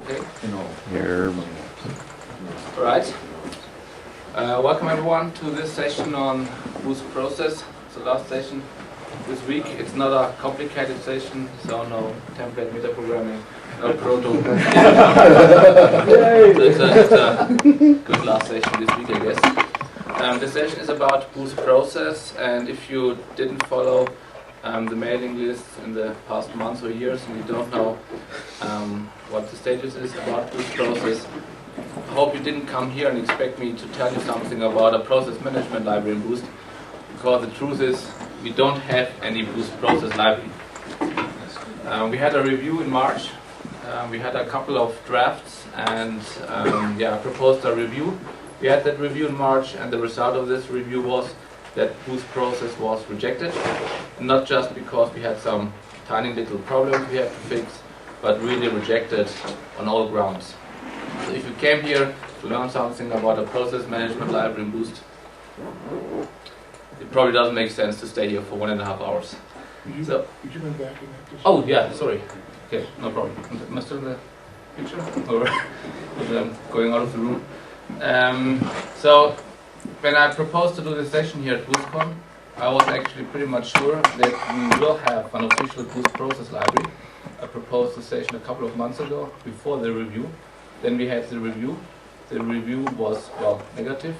Okay. Here. All right. Welcome everyone to this session on Boost Process. It's the last session this week. It's not a complicated session, so no template metaprogramming, no proto. It's a good last session this week, I guess. The session is about Boost Process, and if you didn't follow the mailing list in the past months or years and you don't know what the status is about Boost Process, I hope you didn't come here and expect me to tell you something about a process management library in Boost, because the truth is we don't have any Boost Process library. We had a review in March. We had a couple of drafts and I proposed a review. We had that review in March, and the result of this review was that Boost Process was rejected, not just because we had some tiny little problems we had to fix, but really rejected on all grounds. So if you came here to learn something about a process management library in Boost, it probably doesn't make sense to stay here for 1.5 hours. Would you go back and have to... Oh yeah, sorry. Okay, no problem. Am I still in the picture? Or I'm going out of the room. So when I proposed to do this session here at BoostCon, I was actually pretty much sure that we will have an official Boost Process library. I proposed the session a couple of months ago before the review. Then we had the review. The review was, well, negative.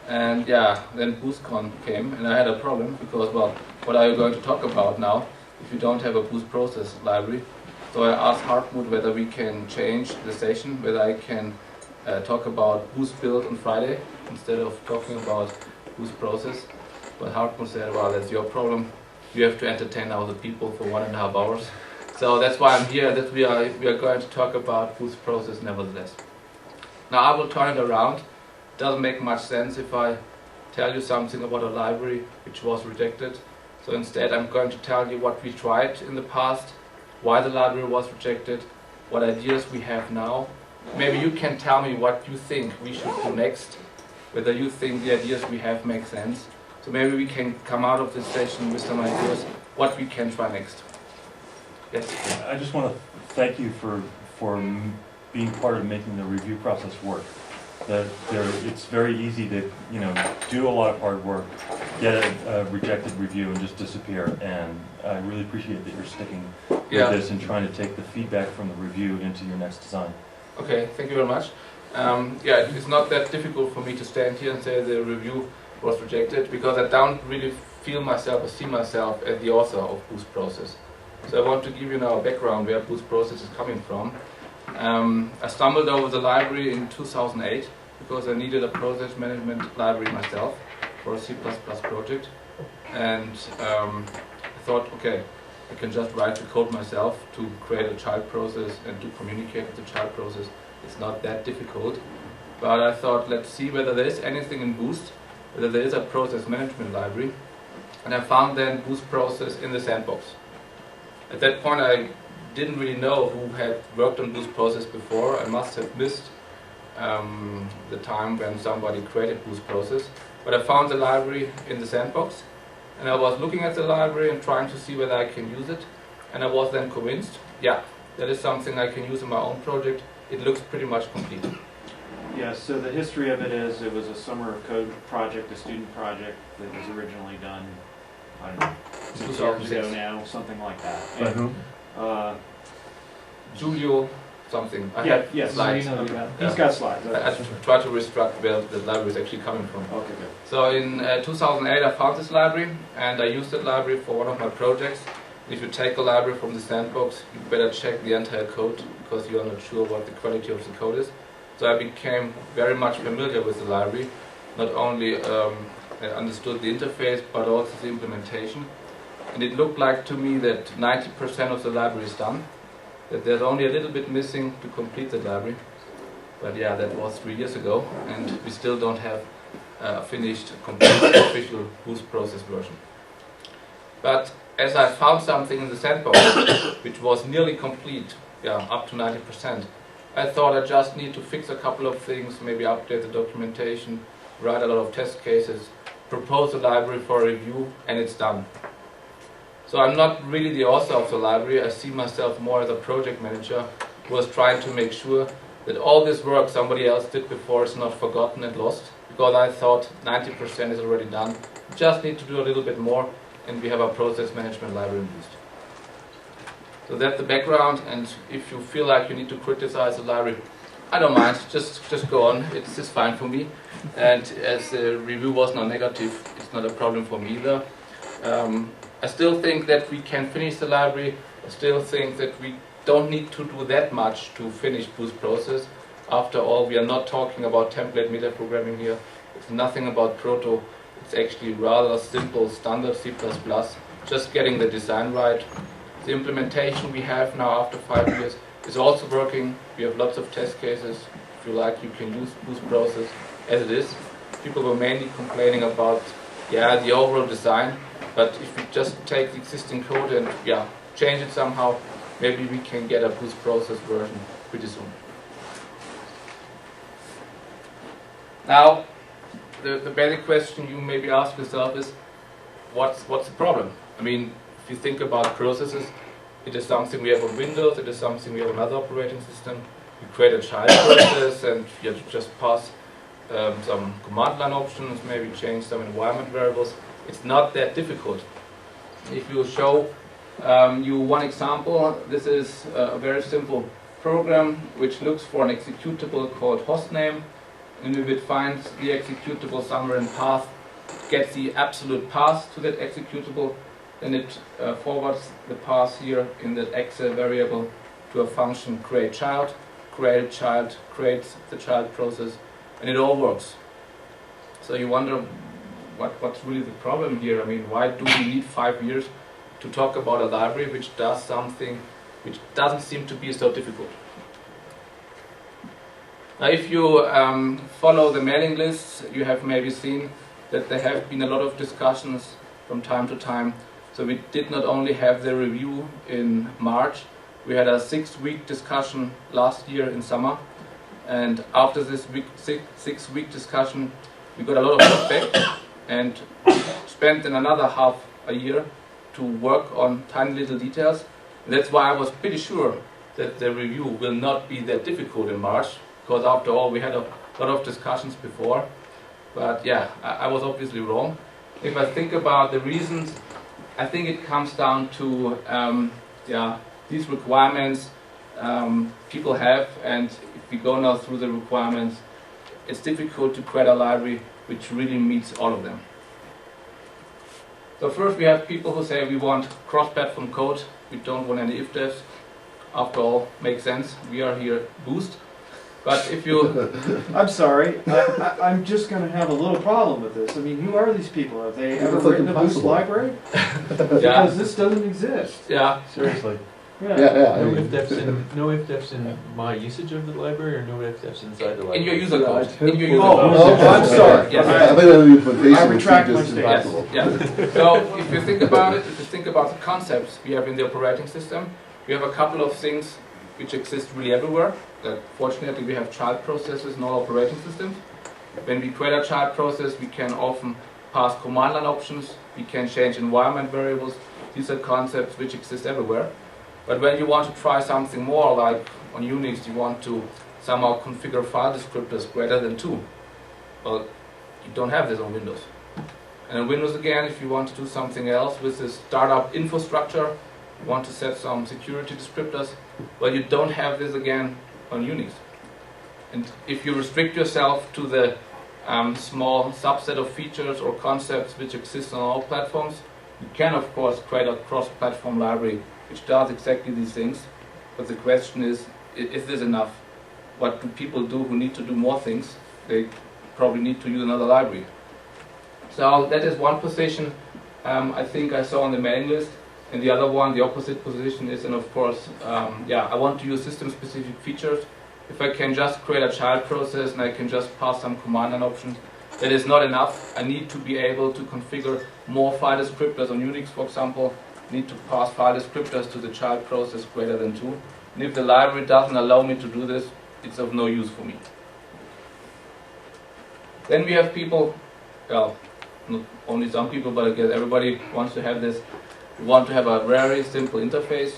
And then BoostCon came, and I had a problem because, well, what are you going to talk about now if you don't have a Boost Process library? So I asked Hartmut whether we can change the session, whether I can talk about Boost Build on Friday instead of talking about Boost Process. But Hartmut said, well, that's your problem. You have to entertain other people for 1.5 hours. So that's why I'm here, that we are going to talk about Boost Process nevertheless. Now I will turn it around. It doesn't make much sense if I tell you something about a library which was rejected. So instead I'm going to tell you what we tried in the past, why the library was rejected, what ideas we have now. Maybe you can tell me what you think we should do next, whether you think the ideas we have make sense. So maybe we can come out of this session with some ideas what we can try next. Yes? I just want to thank you for being part of making the review process work. It's very easy to do a lot of hard work, get a rejected review and just disappear. And I really appreciate that you're sticking with this and trying to take the feedback from the review into your next design. Okay, thank you very much. It's not that difficult for me to stand here and say the review was rejected, because I don't really feel myself or see myself as the author of Boost Process. So I want to give you now a background where Boost Process is coming from. I stumbled over the library in 2008 because I needed a process management library myself for a C++ project, and I thought, okay, I can just write the code myself to create a child process and to communicate with the child process. It's not that difficult, but I thought, let's see whether there is anything in Boost, whether there is a process management library, and I found then Boost Process in the sandbox. At that point I didn't really know who had worked on Boost Process before. I must have missed the time when somebody created Boost Process, but I found the library in the sandbox, and I was looking at the library and trying to see whether I can use it, and I was then convinced, that is something I can use in my own project. It looks pretty much complete. Yeah, so the history of it is it was a summer of code project, a student project that was originally done, I don't know, 6 years ago now, something like that. By whom? Julio something. Yes, slides. He's got slides. I tried to restruct where the library is actually coming from. Okay, good. So in 2008 I found this library, and I used that library for one of my projects. If you take a library from the sandbox, you better check the entire code, because you are not sure what the quality of the code is. So I became very much familiar with the library. Not only I understood the interface, but also the implementation. And it looked like to me that 90% of the library is done, that there's only a little bit missing to complete the library. But that was 3 years ago, and we still don't have a finished, complete official Boost Process version. But as I found something in the sandbox which was nearly complete, up to 90%, I thought I just need to fix a couple of things, maybe update the documentation, write a lot of test cases, propose the library for review, and it's done. So I'm not really the author of the library. I see myself more as a project manager was trying to make sure that all this work somebody else did before is not forgotten and lost, because I thought 90% is already done. We just need to do a little bit more, and we have our process management library in Boost. So that's the background, and if you feel like you need to criticize the library, I don't mind, just go on, it's just fine for me. And as the review was not negative, it's not a problem for me either. I still think that we can finish the library. I still think that we don't need to do that much to finish Boost process. After all, we are not talking about template metaprogramming here. It's nothing about proto. It's actually rather simple standard C++, just getting the design right. The implementation we have now after 5 years is also working. We have lots of test cases. If you like, you can use Boost process as it is. People were mainly complaining about, the overall design, but if we just take the existing code and, change it somehow, maybe we can get a Boost process version pretty soon. Now, the basic question you maybe ask yourself is, what's the problem? I mean, if you think about processes, it is something we have on Windows, it is something we have on other operating system. You create a child process and you have to just pass some command line options, maybe change some environment variables. It's not that difficult. If you show you one example, this is a very simple program which looks for an executable called hostname, and if it finds the executable somewhere in path, gets the absolute path to that executable, then it forwards the path here in that Excel variable to a function create child, creates the child process, and it all works. So you wonder what's really the problem here. I mean, why do we need 5 years to talk about a library which does something which doesn't seem to be so difficult? Now, if you follow the mailing lists, you have maybe seen that there have been a lot of discussions from time to time. So we did not only have the review in March, we had a 6-week discussion last year in summer. And after this 6-week discussion, we got a lot of feedback and spent another half a year to work on tiny little details. And that's why I was pretty sure that the review will not be that difficult in March, because after all we had a lot of discussions before. But I was obviously wrong. If I think about the reasons, I think it comes down to these requirements people have, and if we go now through the requirements, it's difficult to create a library which really meets all of them. So first we have people who say we want cross-platform code, we don't want any if-defs. After all, makes sense, we are here Boost. But if you... I'm sorry, I'm just going to have a little problem with this. I mean, who are these people? Have they ever written a Boost library? Because this doesn't exist. Yeah. Seriously. No if-defs in my usage of the library, or no if-defs inside the library? In your user code. In your user Oh, code. I'm sorry. Yes. I think the implementation I retract my is statement. impossible. Yeah. So if you think about it, if you think about the concepts we have in the operating system, we have a couple of things which exist really everywhere. Fortunately, we have child processes in all operating systems. When we create a child process, we can often pass command line options, we can change environment variables. These are concepts which exist everywhere. But when you want to try something more, like on Unix, you want to somehow configure file descriptors greater than 2. Well, you don't have this on Windows. And on Windows again, if you want to do something else with this startup infrastructure, you want to set some security descriptors, well, you don't have this again on Unix. And if you restrict yourself to the small subset of features or concepts which exist on all platforms, you can of course create a cross-platform library which does exactly these things. But the question is this enough? What do people do who need to do more things? They probably need to use another library. So that is one position I think I saw on the mailing list. And the other one, the opposite position, is, and of course, I want to use system-specific features. If I can just create a child process and I can just pass some command line options, that is not enough. I need to be able to configure more file descriptors on Unix, for example. I need to pass file descriptors to the child process greater than 2. And if the library doesn't allow me to do this, it's of no use for me. Then we have people, well, not only some people, but I guess everybody wants to have this. We want to have a very simple interface,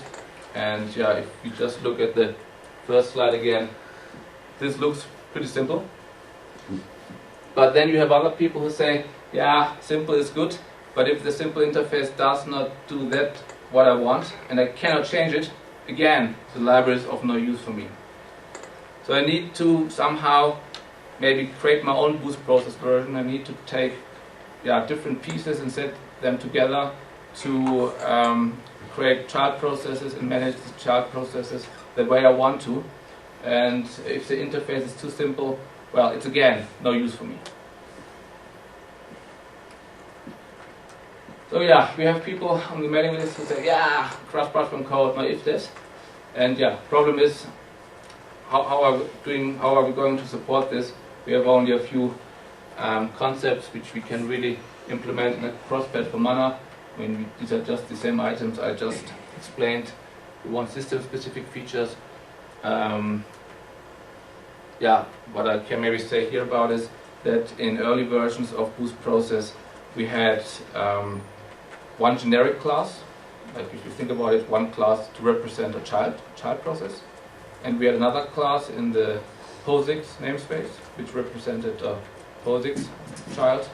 and if you just look at the First slide again. This looks pretty simple. But then you have other people who say, yeah, simple is good, but if the simple interface does not do that, what I want, and I cannot change it, again, the library is of no use for me. So I need to somehow maybe create my own Boost process version. I need to take different pieces and set them together to create child processes and manage the child processes the way I want to. And if the interface is too simple, well, it's again no use for me. So yeah, we have people on the mailing list who say, yeah, cross-platform code, no if this. And yeah, problem is, how are we going to support this? We have only a few concepts which we can really implement in a cross-platform manner. I mean, these are just the same items I just explained. We want system-specific features. What I can maybe say here about is that in early versions of Boost Process, we had one generic class, like if you think about it, one class to represent a child process. And we had another class in the POSIX namespace, which represented a POSIX child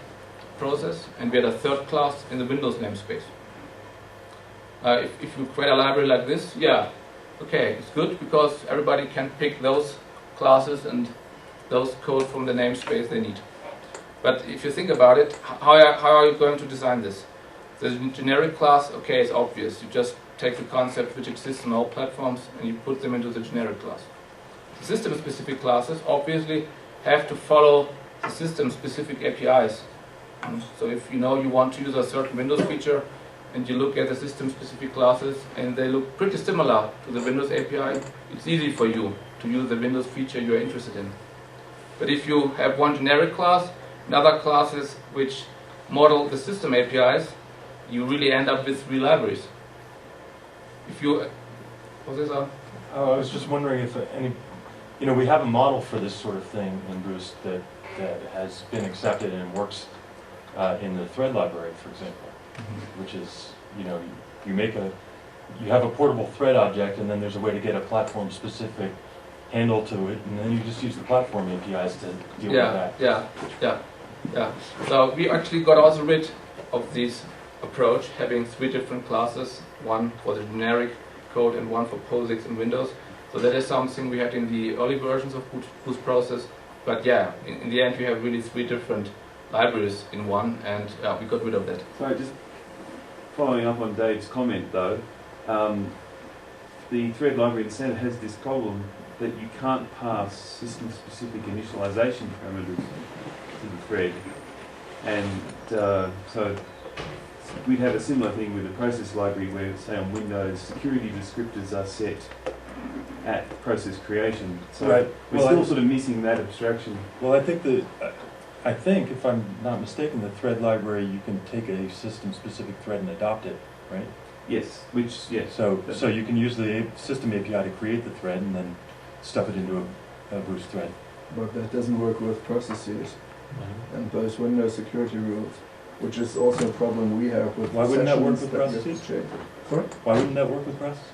process. And we had a third class in the Windows namespace. If you create a library like this, yeah, okay, it's good because everybody can pick those classes and those code from the namespace they need. But if you think about it, how are you going to design this? The generic class, okay, it's obvious. You just take the concept which exists on all platforms and you put them into the generic class. The system-specific classes obviously have to follow the system-specific APIs. So if you know you want to use a certain Windows feature and you look at the system-specific classes and they look pretty similar to the Windows API, it's easy for you to use the Windows feature you're interested in. But if you have one generic class and other classes which model the system APIs, you really end up with 3 libraries. If you, what's this? I was just wondering if we have a model for this sort of thing in Boost that has been accepted and works in the thread library, for example, which is, you have a portable thread object and then there's a way to get a platform-specific handle to it, and then you just use the platform APIs to deal with that. Yeah. So we actually got also rid of this approach, having 3 different classes, one for the generic code and one for POSIX and Windows. So that is something we had in the early versions of Boost Process. But yeah, in the end we have really 3 different libraries in one, and we got rid of that. So just following up on Dave's comment though, the thread library instead has this problem that you can't pass system-specific initialization parameters to the thread. And so we'd have a similar thing with the process library where, say on Windows, security descriptors are set at process creation. So we're still sort of missing that abstraction. Well, I think if I'm not mistaken, the thread library, you can take a system-specific thread and adopt it, right? Yes, So you can use the system API to create the thread and then stuff it into a Boost thread. But that doesn't work with processes and those Windows security rules, which is also a problem we have with Why wouldn't that work with sessions that you have to processes? change. Sorry? Why wouldn't that work with processes?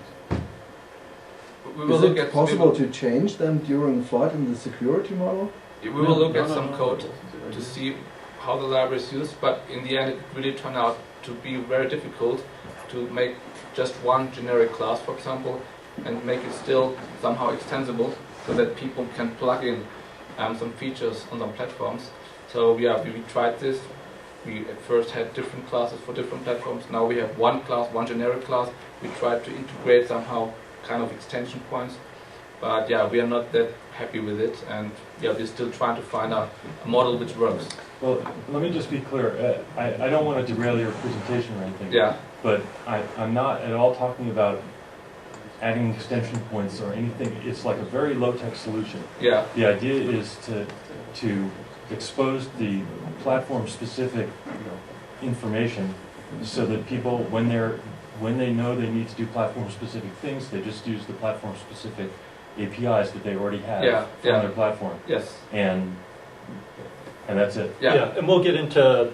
We will Is look it at possible to change them during flight in the security model? We will look at some code to see how the library is used, but in the end it really turned out to be very difficult to make just one generic class, for example, and make it still somehow extensible so that people can plug in some features on some platforms. So we tried this. We at first had different classes for different platforms. Now we have one class, one generic class. We tried to integrate somehow kind of extension points. But yeah, we are not that happy with it, and yeah, we're still trying to find a model which works. Well, let me just be clear. I don't want to derail your presentation or anything. Yeah. But I'm not at all talking about adding extension points or anything. It's like a very low-tech solution. Yeah. The idea is to expose the platform-specific information so that people, when they know they need to do platform-specific things, they just use the platform-specific APIs that they already have from their platform. Yes. And that's it. Yeah, and we'll get into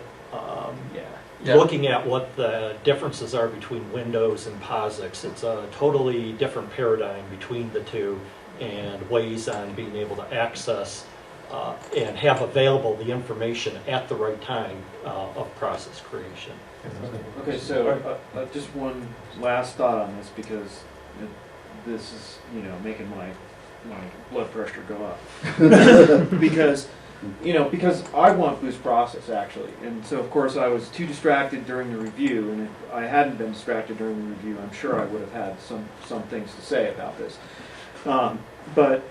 looking at what the differences are between Windows and POSIX. It's a totally different paradigm between the two. and ways on being able to access and have available the information at the right time of process creation. Okay, so just one last thought on this, because this is, you know, making my blood pressure go up. because I want boost process actually, and so of course I was too distracted during the review, and if I hadn't been distracted during the review, I'm sure I would have had some things to say about this. But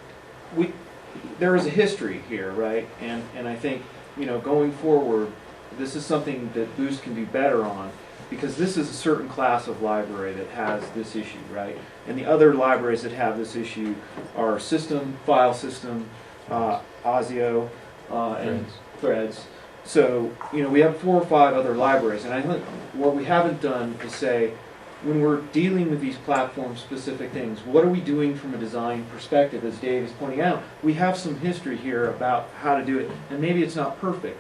there is a history here, right? And I think, you know, going forward, this is something that Boost can do better on, because this is a certain class of library that has this issue, right? And the other libraries that have this issue are System, File System, ASIO, and Threads. So, you know, we have 4 or 5 other libraries, and I think what we haven't done is say, when we're dealing with these platform-specific things, what are we doing from a design perspective? As Dave is pointing out, we have some history here about how to do it, and maybe it's not perfect,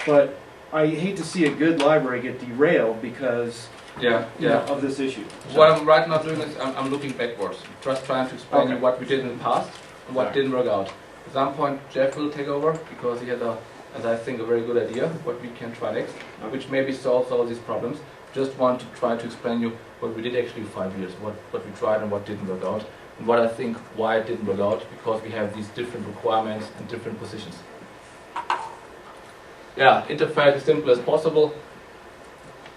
but I hate to see a good library get derailed because of this issue. What I'm right now doing is I'm looking backwards, just trying to explain you what we did in the past and what didn't work out. At some point, Jeff will take over because he had as I think, a very good idea what we can try next, which maybe solves all these problems. Just want to try to explain you what we did actually 5 years, what we tried and what didn't work out, and what I think why it didn't work out, because we have these different requirements and different positions. Yeah, interface as simple as possible,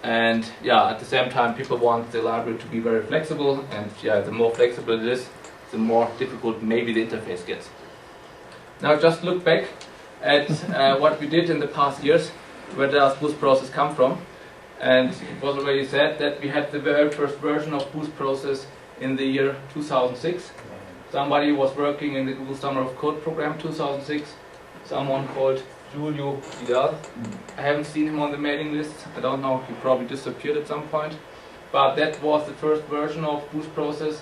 and yeah, at the same time people want the library to be very flexible, and yeah, the more flexible it is, the more difficult maybe the interface gets. Now just look back at what we did in the past years. Where does Boost Process come from? And it was already said that we had the very first version of Boost Process in the year 2006. Somebody was working in the Google Summer of Code program 2006, someone called Julio Vidal. I haven't seen him on the mailing list. I don't know, he probably disappeared at some point. But that was the first version of Boost Process.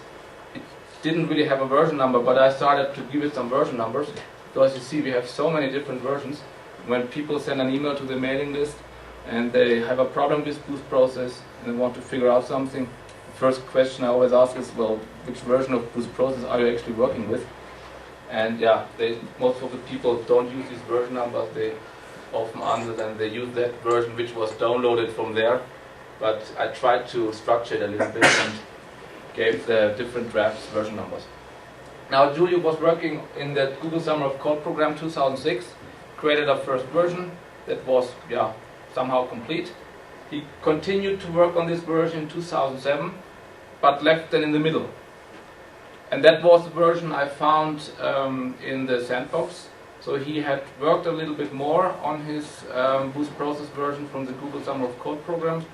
It didn't really have a version number, but I started to give it some version numbers. Because you see, we have so many different versions. When people send an email to the mailing list and they have a problem with Boost Process and they want to figure out something, the first question I always ask is, well, which version of Boost Process are you actually working with? And yeah, most of the people don't use these version numbers. They often answer that they use that version which was downloaded from there. But I tried to structure it a little bit and gave the different drafts version numbers. Now Julio was working in the Google Summer of Code program 2006, created a first version that was somehow complete. He continued to work on this version in 2007, but left then in the middle. And that was the version I found in the sandbox. So he had worked a little bit more on his Boost Process version from the Google Summer of Code program.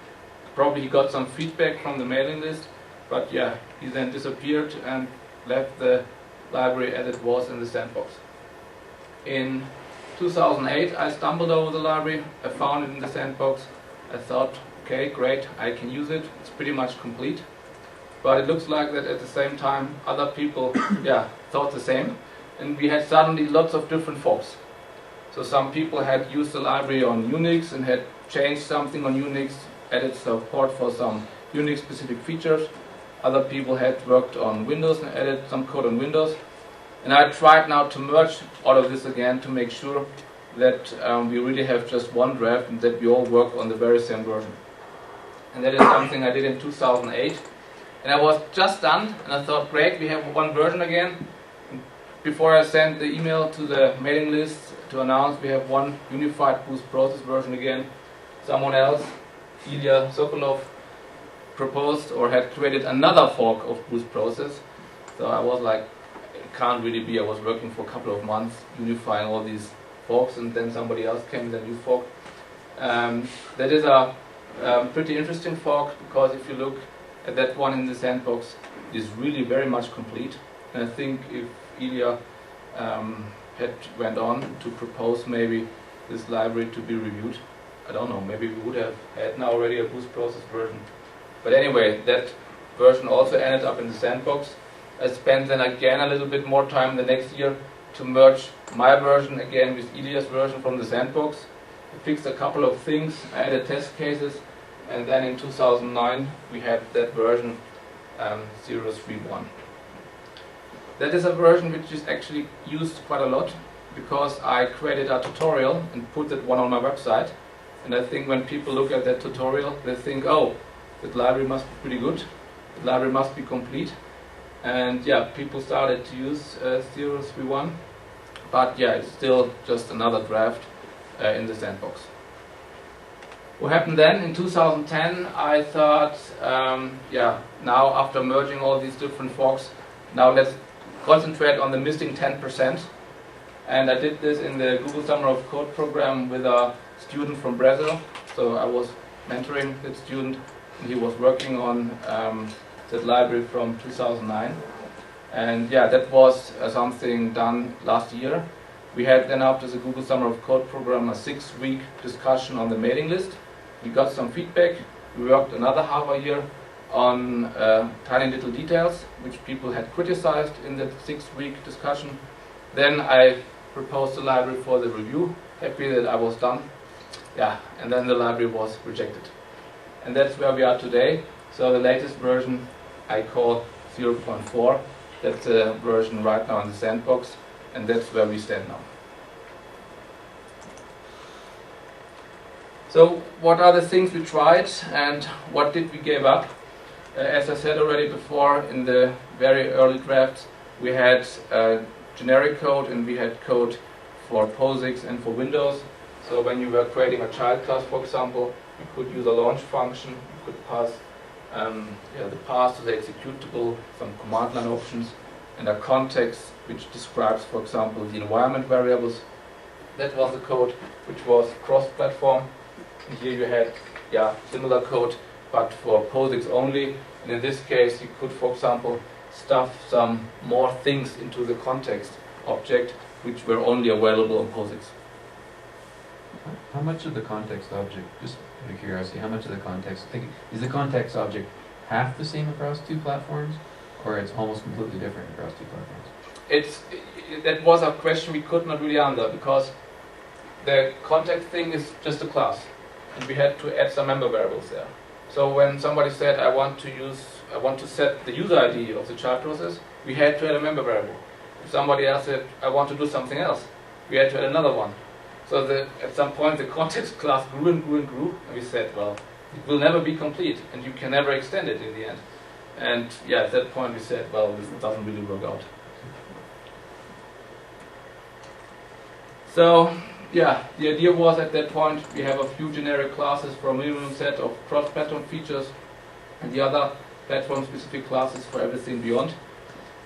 Probably he got some feedback from the mailing list, but yeah, he then disappeared and left the library as it was in the sandbox. In 2008 I stumbled over the library, I found it in the sandbox. I thought, okay, great, I can use it, it's pretty much complete. But it looks like that at the same time other people thought the same, and we had suddenly lots of different forks. So some people had used the library on Unix and had changed something on Unix, added support for some Unix specific features. Other people had worked on Windows and added some code on Windows. And I tried now to merge all of this again to make sure that we really have just one draft and that we all work on the very same version. And that is something I did in 2008. And I was just done, and I thought, great, we have one version again. And before I sent the email to the mailing list to announce we have one unified Boost Process version again, someone else, Ilya Sokolov, proposed or had created another fork of Boost Process. So I was like, it can't really be. I was working for a couple of months unifying all these forks, and then somebody else came with a new fork. That is a pretty interesting fork, because if you look at that one in the sandbox, it is really very much complete. And I think if Ilya had went on to propose maybe this library to be reviewed, I don't know, maybe we would have had now already a Boost Process version. But anyway, that version also ended up in the sandbox. I spent then again a little bit more time the next year to merge my version again with Ilya's version from the sandbox. I fixed a couple of things, I added test cases, and then in 2009 we had that version 031. That is a version which is actually used quite a lot because I created a tutorial and put that one on my website. And I think when people look at that tutorial, they think, oh, that library must be pretty good. The library must be complete. And yeah, people started to use 0.3.1. But yeah, it's still just another draft in the sandbox. What happened then? In 2010, I thought, yeah, now after merging all these different forks, now let's concentrate on the missing 10%. And I did this in the Google Summer of Code program with a student from Brazil. So I was mentoring that student, and he was working on that library from 2009. And yeah, that was something done last year. We had then, after the Google Summer of Code program, a 6-week discussion on the mailing list. We got some feedback. We worked another half a year on tiny little details, which people had criticized in that 6-week discussion. Then I proposed the library for the review, happy that I was done. Yeah, and then the library was rejected. And that's where we are today. So the latest version I call 0.4. That's the version right now in the sandbox, and that's where we stand now. So what are the things we tried and what did we give up? As I said already before, in the very early drafts, we had generic code and we had code for POSIX and for Windows. So when you were creating a child class, for example, you could use a launch function, you could pass the path to the executable, some command line options, and a context which describes, for example, the environment variables. That was the code which was cross-platform. And here you had similar code, but for POSIX only. And in this case, you could, for example, stuff some more things into the context object, which were only available on POSIX. How much of the context object, just out of curiosity, how much of the context, is the context object half the same across two platforms, or it's almost completely different across two platforms? That was a question we could not really answer, because the context thing is just a class, and we had to add some member variables there. So when somebody said, I want to set the user ID of the child process, we had to add a member variable. If somebody else said, I want to do something else, we had to add another one. So at some point the context class grew and grew and grew, and we said, well, it will never be complete, and you can never extend it in the end. And yeah, at that point we said, well, this doesn't really work out. So yeah, the idea was at that point we have a few generic classes for a minimum set of cross-platform features, and the other platform-specific classes for everything beyond.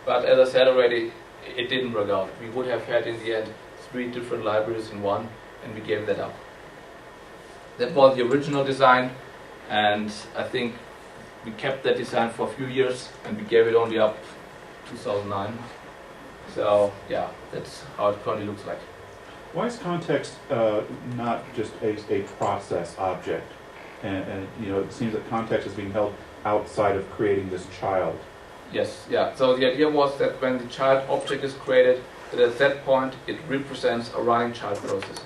But as I said already, it didn't work out. We would have had in the end 3 different libraries in one, and we gave that up. That was the original design, and I think we kept that design for a few years, and we gave it only up 2009. So yeah, that's how it currently looks like. Why is context not just a process object? And it seems that context is being held outside of creating this child. Yes, yeah. So the idea was that when the child object is created, that at that point it represents a running child process.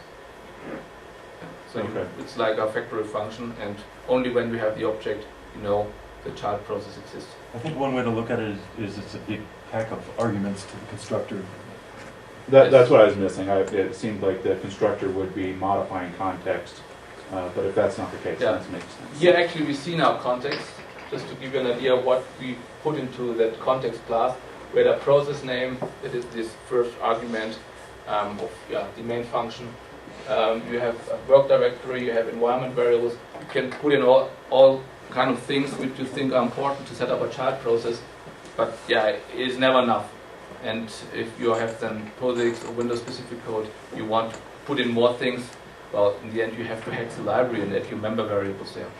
So it's like a factory function, and only when we have the object, the child process exists. I think one way to look at it is it's a big pack of arguments to the constructor. That's what I was missing. It seemed like the constructor would be modifying context, but if that's not the case, that makes sense. Here actually we see now context, just to give you an idea of what we put into that context class. We had a process name, that is this first argument of the main function. You have a work directory, you have environment variables. You can put in all kind of things which you think are important to set up a child process, but it is never enough. And if you have then POSIX or Windows specific code, you want to put in more things, well, in the end you have to hack the library and add your member variables there.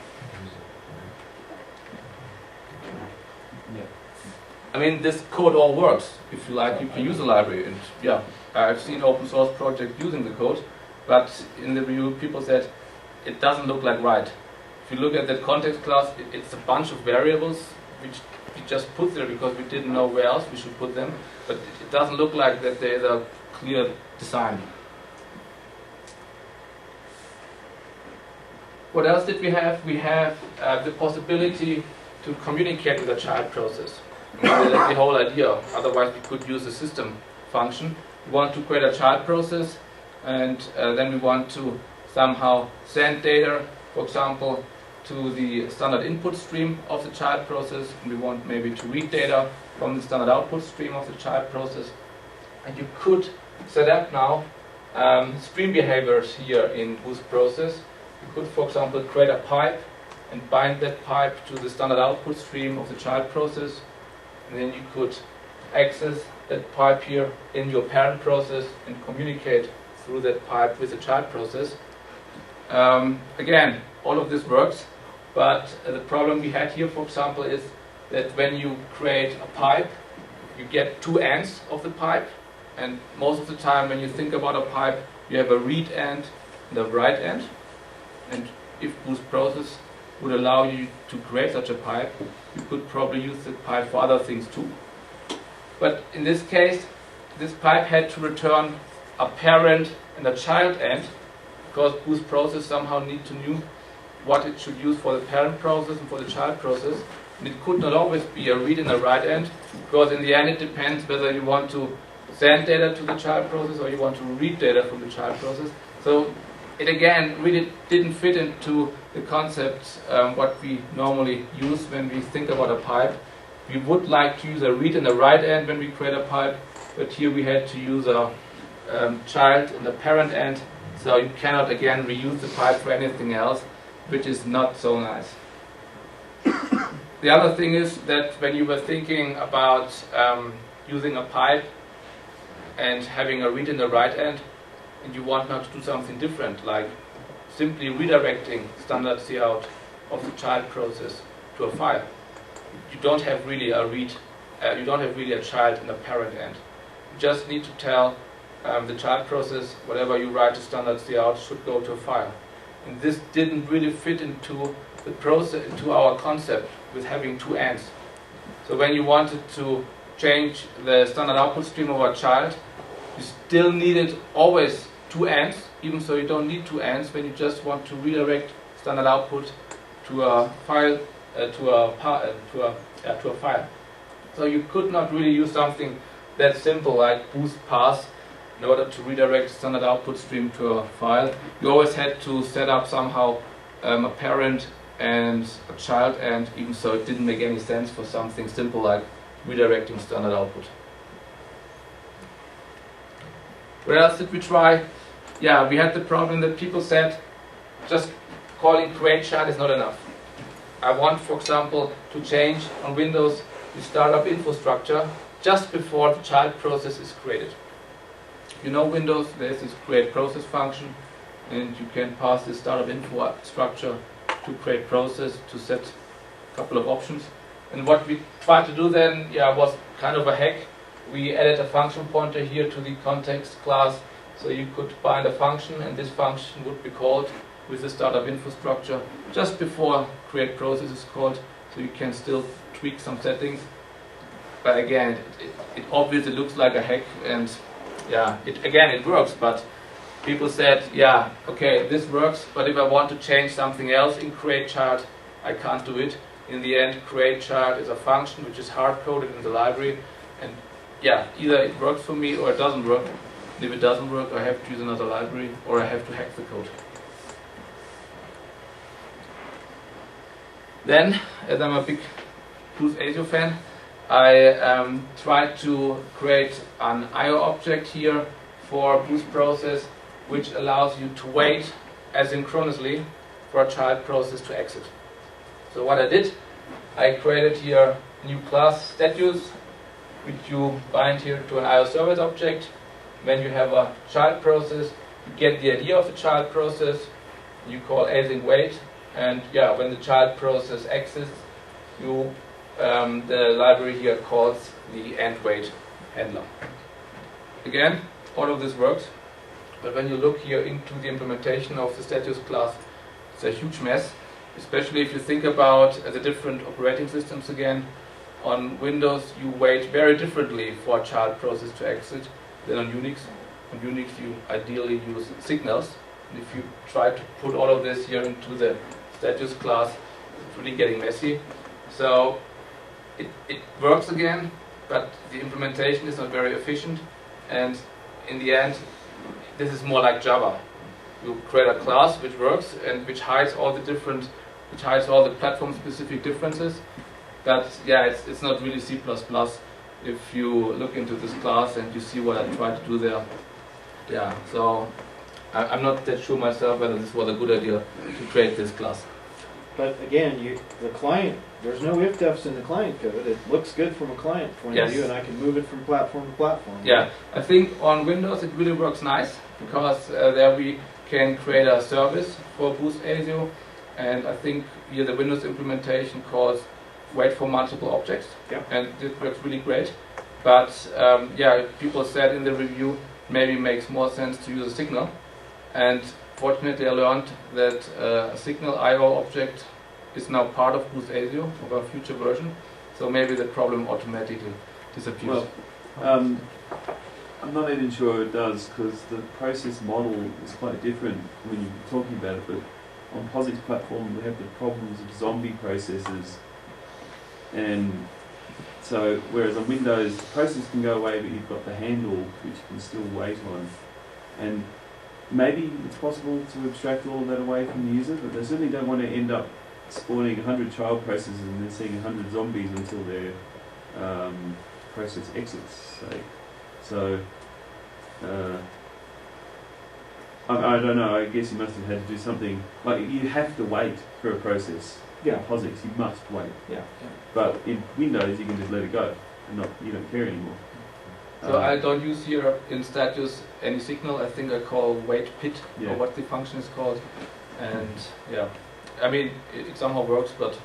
I mean, this code all works. If you like, you can use the library. And I've seen open source projects using the code, but in the review people said it doesn't look like right. If you look at that context class, it's a bunch of variables which we just put there because we didn't know where else we should put them, but it doesn't look like that there is a clear design. What else did we have? We have the possibility to communicate with a child process. That's the whole idea. Otherwise, we could use a system function. We want to create a child process, and then we want to somehow send data, for example, to the standard input stream of the child process. And we want maybe to read data from the standard output stream of the child process. And you could set up now stream behaviors here in Boost process. You could, for example, create a pipe and bind that pipe to the standard output stream of the child process. And then you could access that pipe here in your parent process and communicate through that pipe with the child process. Again, all of this works, but the problem we had here, for example, is that when you create a pipe, you get two ends of the pipe, and most of the time when you think about a pipe, you have a read end and a write end. And if Boost process would allow you to create such a pipe, you could probably use the pipe for other things too. But in this case, this pipe had to return a parent and a child end, because Boost process somehow need to know what it should use for the parent process and for the child process. And it could not always be a read and a write end, because in the end it depends whether you want to send data to the child process or you want to read data from the child process. So it again really didn't fit into the concept what we normally use when we think about a pipe. We would like to use a read and a write end when we create a pipe, but here we had to use a child and a parent end, so you cannot again reuse the pipe for anything else, which is not so nice. The other thing is that when you were thinking about using a pipe and having a read and a write end, and you want now to do something different, like simply redirecting standard cout of the child process to a file, you don't have really a read, you don't have really a child and a parent end. You just need to tell the child process whatever you write to standard cout should go to a file. And this didn't really fit into the process, into our concept with having two ends. So when you wanted to change the standard output stream of a child, you still needed always two ends, even so you don't need two ends when you just want to redirect standard output to a file, to a file. So you could not really use something that simple like Boost Parse in order to redirect standard output stream to a file. You always had to set up somehow a parent and a child end, even so it didn't make any sense for something simple like redirecting standard output. What else did we try? Yeah, we had the problem that people said just calling create child is not enough. I want, for example, to change on Windows the startup infrastructure just before the child process is created. You know Windows, there's this create process function, and you can pass this startup infrastructure to create process to set a couple of options. And what we tried to do then, was kind of a hack. We added a function pointer here to the context class, so you could bind a function, and this function would be called with the startup infrastructure just before create process is called, so you can still tweak some settings. But again, it obviously looks like a hack, and it works, but people said, okay, this works, but if I want to change something else in create child, I can't do it. In the end, create child is a function which is hard-coded in the library, and either it works for me or it doesn't work. And if it doesn't work, I have to use another library or I have to hack the code. Then, as I'm a big Boost ASIO fan, I tried to create an I/O object here for Boost process, which allows you to wait asynchronously for a child process to exit. So what I did, I created here a new class status, which you bind here to an I/O service object. When you have a child process, you get the idea of the child process, you call async wait, and when the child process exits, you the library here calls the end wait handler. Again, all of this works, but when you look here into the implementation of the status class, it's a huge mess, especially if you think about the different operating systems again. On Windows, you wait very differently for a child process to exit than on Unix. On Unix, you ideally use signals, and if you try to put all of this here into the status class, it's really getting messy. So it works again, but the implementation is not very efficient, and in the end, this is more like Java. You create a class which works and which hides all the platform-specific differences. But yeah, it's not really C++. If you look into this class and you see what I tried to do there, yeah. So I'm not that sure myself whether this was a good idea to create this class. But again, the client, there's no if-defs in the client code. It looks good from a client point of Yes. view, and I can move it from platform to platform. Yeah, I think on Windows it really works nice because there we can create a service for Boost ASIO, and I think here the Windows implementation calls wait for multiple objects, Yeah. and this works really great. But yeah, people said in the review maybe it makes more sense to use a signal, and fortunately I learned that a signal IO object is now part of Boost ASIO of a future version, so maybe the problem automatically disappears. Well, I'm not even sure it does, because the process model is quite different when you're talking about it, but on POSIX platform we have the problems of zombie processes, and so whereas on Windows the process can go away but you've got the handle which you can still wait on, and maybe it's possible to abstract all of that away from the user, but they certainly don't want to end up spawning 100 child processes and then seeing 100 zombies until their process exits, say. So, I don't know, I guess you must have had to do something, like you have to wait for a process. Yeah. In POSIX, you must wait. Yeah. But in Windows, you can just let it go, and you don't care anymore. So I don't use here in status any signal. I think I call wait pit, Yeah. or what the function is called. And yeah, I mean it somehow works, but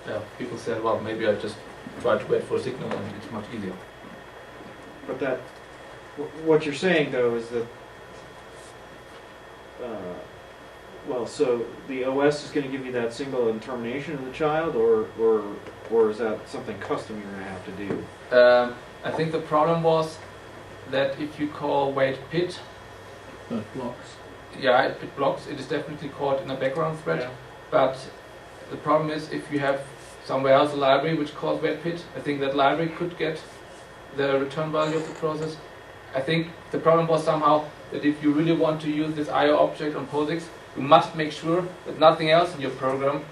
yeah, people said, well, maybe I just try to wait for a signal and it's much easier. But that, what you're saying though is that, well, so the OS is going to give you that single and termination of the child, or is that something custom you're going to have to do? I think the problem was that if you call wait pit, That blocks. yeah, it blocks. It is definitely called in a background thread. Yeah. But the problem is if you have somewhere else a library which calls wait pit, I think that library could get the return value of the process. I think the problem was somehow that if you really want to use this IO object on POSIX, you must make sure that nothing else in your program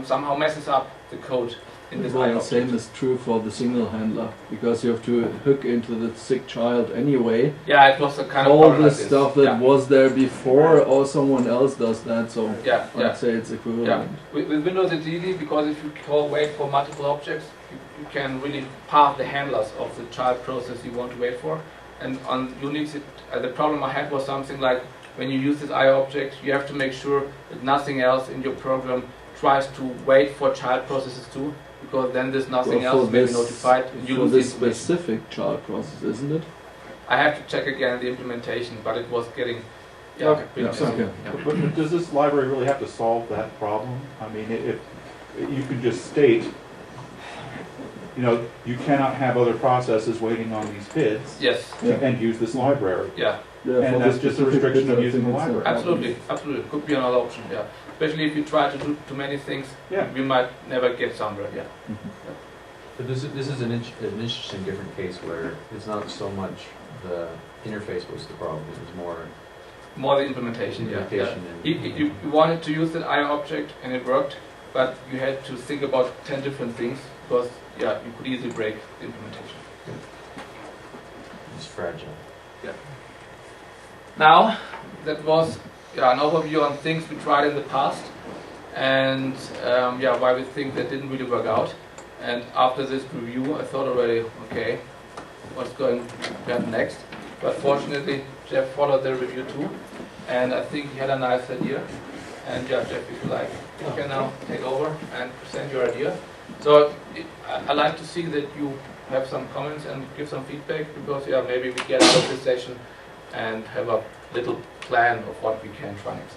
somehow messes up the code in this Well, IO the same object. is true for the signal handler, because you have to hook into the sick child anyway. Yeah, it was a kind of All problem the like this. stuff that Yeah. was there before, or someone else does that, so Yeah, yeah. I'd say it's equivalent. With Windows it's easy because if you call wait for multiple objects, you can really path the handlers of the child process you want to wait for. And on Unix, the problem I had was something like when you use this IO object, you have to make sure that nothing else in your program tries to wait for child processes too, because then there's nothing Well, else may be notified and you for lose the this information. specific child process, isn't it? I have to check again the implementation, but it was getting Okay. pretty Yeah, messy. okay. Yeah. But does this library really have to solve that problem? I mean, if you can just state, you cannot have other processes waiting on these PIDs Yes, Yeah. and use this library. yeah. Yeah, And for that's this just a specific restriction bit, of I using think the it's a library. problem. Absolutely, absolutely. Could be another option, yeah. Especially if you try to do too many things, Yeah. we might never get somewhere, yeah. But this is an interesting different case where it's not so much the interface was the problem, it was more More the implementation, yeah. implementation You wanted to use that IO object and it worked, but you had to think about 10 different things because, yeah, you could easily break the implementation. it's fragile. Now, that was an overview on things we tried in the past and why we think that didn't really work out. And after this review, I thought already, okay, what's going to happen next? But fortunately, Jeff followed the review too, and I think he had a nice idea. And yeah, Jeff, if you like, you can now take over and present your idea. So I like to see that you have some comments and give some feedback because maybe we get out of this session and have a little plan of what we can try next.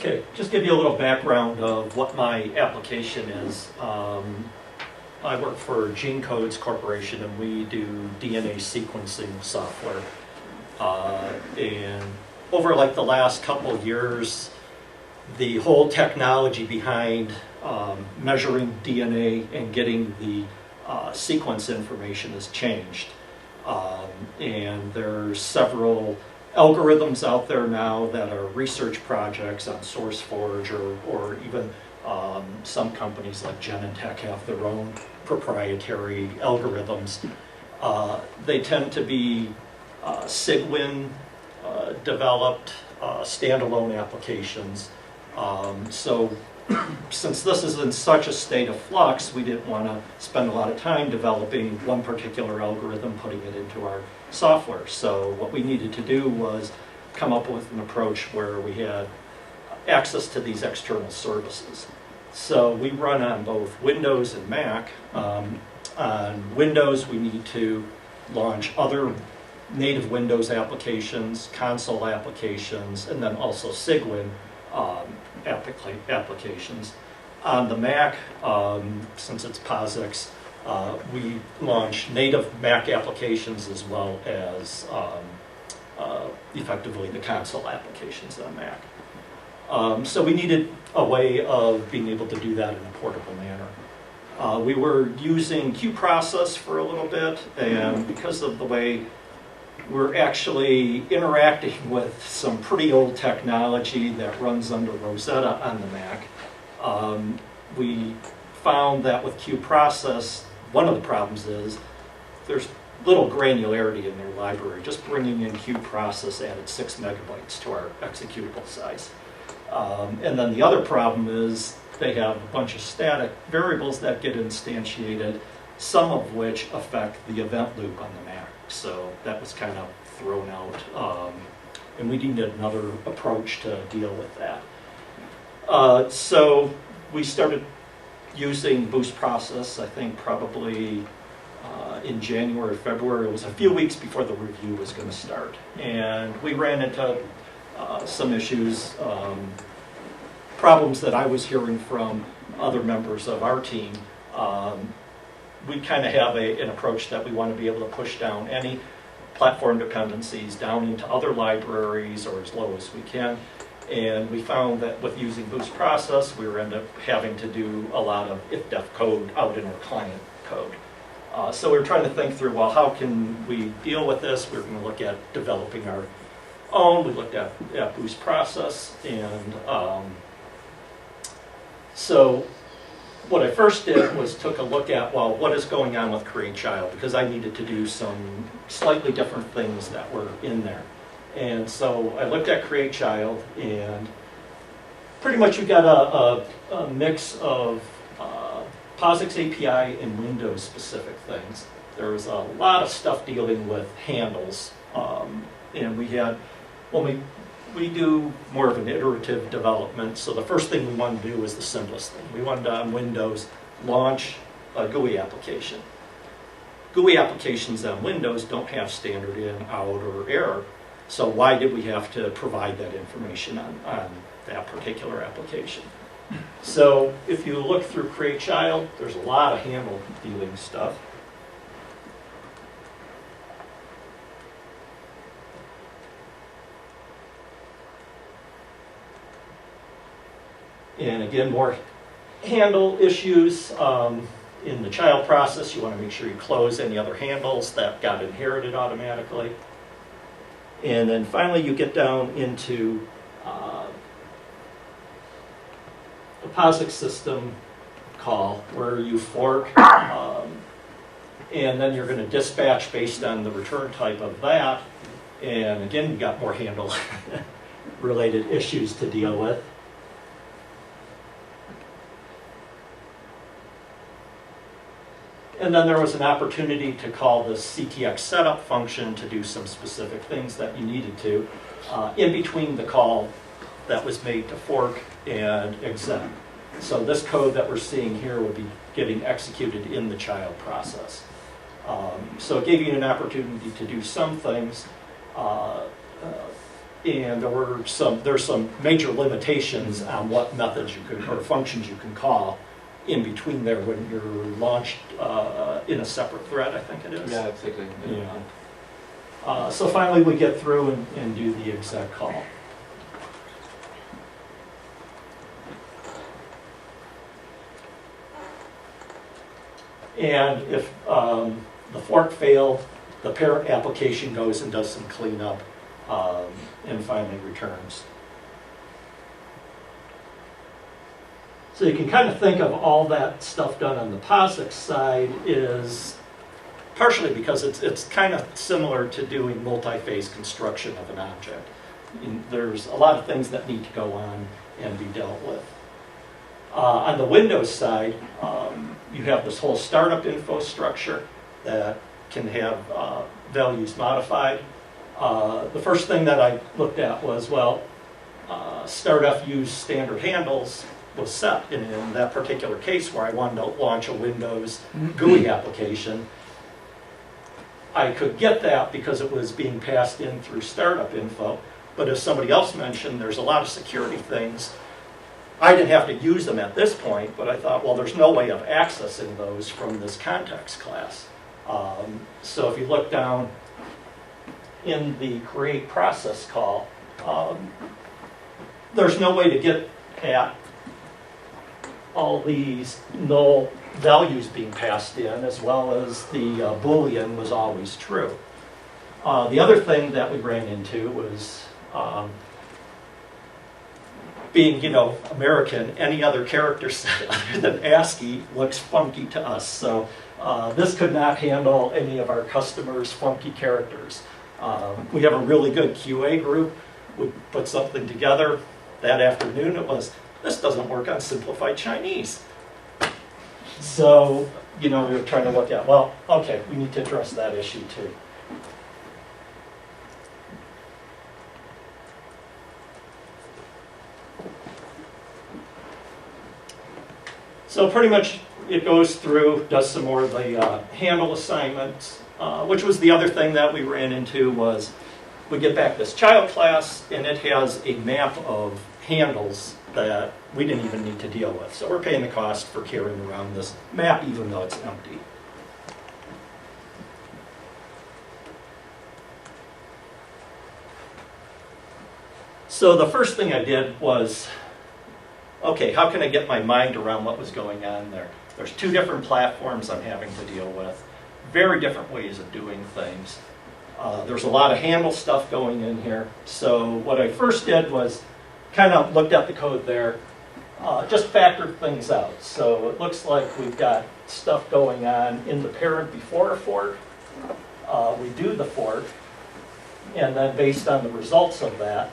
Okay, just give you a little background of what my application is. I work for Gene Codes Corporation, and we do DNA sequencing software. And over like the last couple of years, the whole technology behind measuring DNA and getting the sequence information has changed. And there's several algorithms out there now that are research projects on SourceForge, or even some companies like Genentech have their own proprietary algorithms. They tend to be Sigwin developed standalone applications. So since this is in such a state of flux, we didn't want to spend a lot of time developing one particular algorithm, putting it into our software. So what we needed to do was come up with an approach where we had access to these external services. So we run on both Windows and Mac. On Windows, we need to launch other native Windows applications, console applications, and then also Sigwin applications. On the Mac, since it's POSIX, we launch native Mac applications as well as effectively the console applications on Mac. So we needed a way of being able to do that in a portable manner. We were using QProcess for a little bit, and because of the way we're actually interacting with some pretty old technology that runs under Rosetta on the Mac, we found that with QProcess, one of the problems is there's little granularity in their library. Just bringing in QProcess added 6 megabytes to our executable size. And then the other problem is they have a bunch of static variables that get instantiated, some of which affect the event loop on the Mac. So that was kind of thrown out, and we needed another approach to deal with that. So we started using Boost Process, I think probably in January or February. It was a few weeks before the review was going to start. And we ran into some issues, problems that I was hearing from other members of our team. We kind of have an approach that we want to be able to push down any platform dependencies down into other libraries or as low as we can. And we found that with using Boost Process, we were end up having to do a lot of if-def code out in our client code. So we were trying to think through, well, how can we deal with this? We were going to look at developing our own. We looked at Boost Process, and so what I first did was took a look at, well, what is going on with Create Child, because I needed to do some slightly different things that were in there. And so I looked at Create Child, and pretty much you got a mix of POSIX API and Windows specific things. There was a lot of stuff dealing with handles, and we had, when we do more of an iterative development, so the first thing we wanted to do was the simplest thing. We wanted to, on Windows, launch a GUI application. GUI applications on Windows don't have standard in, out, or error, so why did we have to provide that information on that particular application? So if you look through Create Child, there's a lot of handle dealing stuff. And again, more handle issues. In the child process, you want to make sure you close any other handles that got inherited automatically. And then finally, you get down into the POSIX system call, where you fork, and then you're going to dispatch based on the return type of that. And again, you got more handle related issues to deal with. And then there was an opportunity to call the CTX setup function to do some specific things that you needed to in between the call that was made to fork and exec. So this code that we're seeing here would be getting executed in the child process. So it gave you an opportunity to do some things. and there's some major limitations on what methods you can, or functions you can call in between there when you're launched in a separate thread, I think it is. Yeah, exactly. Yeah. So finally we get through and do the exec call. And if the fork failed, the parent application goes and does some cleanup and finally returns. So you can kind of think of all that stuff done on the POSIX side is partially because it's kind of similar to doing multi-phase construction of an object. There's a lot of things that need to go on and be dealt with. On the Windows side, you have this whole startup info structure that can have values modified. The first thing that I looked at was, well, startup use standard handles was set in that particular case where I wanted to launch a Windows GUI application. I could get that because it was being passed in through startup info, but as somebody else mentioned, there's a lot of security things. I didn't have to use them at this point, but I thought, well, there's no way of accessing those from this context class. So if you look down in the create process call, there's no way to get at all these null values being passed in, as well as the Boolean was always true. The other thing that we ran into was being, American, any other character set other than ASCII looks funky to us. So this could not handle any of our customers' funky characters. We have a really good QA group. We put something together. That afternoon it was, this doesn't work on simplified Chinese. So, we were trying to look at, well, okay, we need to address that issue too. So pretty much it goes through, does some more of the handle assignments, which was the other thing that we ran into was we get back this child class and it has a map of handles that we didn't even need to deal with. So we're paying the cost for carrying around this map even though it's empty. So the first thing I did was, okay, how can I get my mind around what was going on there? There's two different platforms I'm having to deal with, very different ways of doing things. There's a lot of handle stuff going in here. So what I first did was kind of looked at the code there, just factored things out. So it looks like we've got stuff going on in the parent before a fork. We do the fork, and then based on the results of that,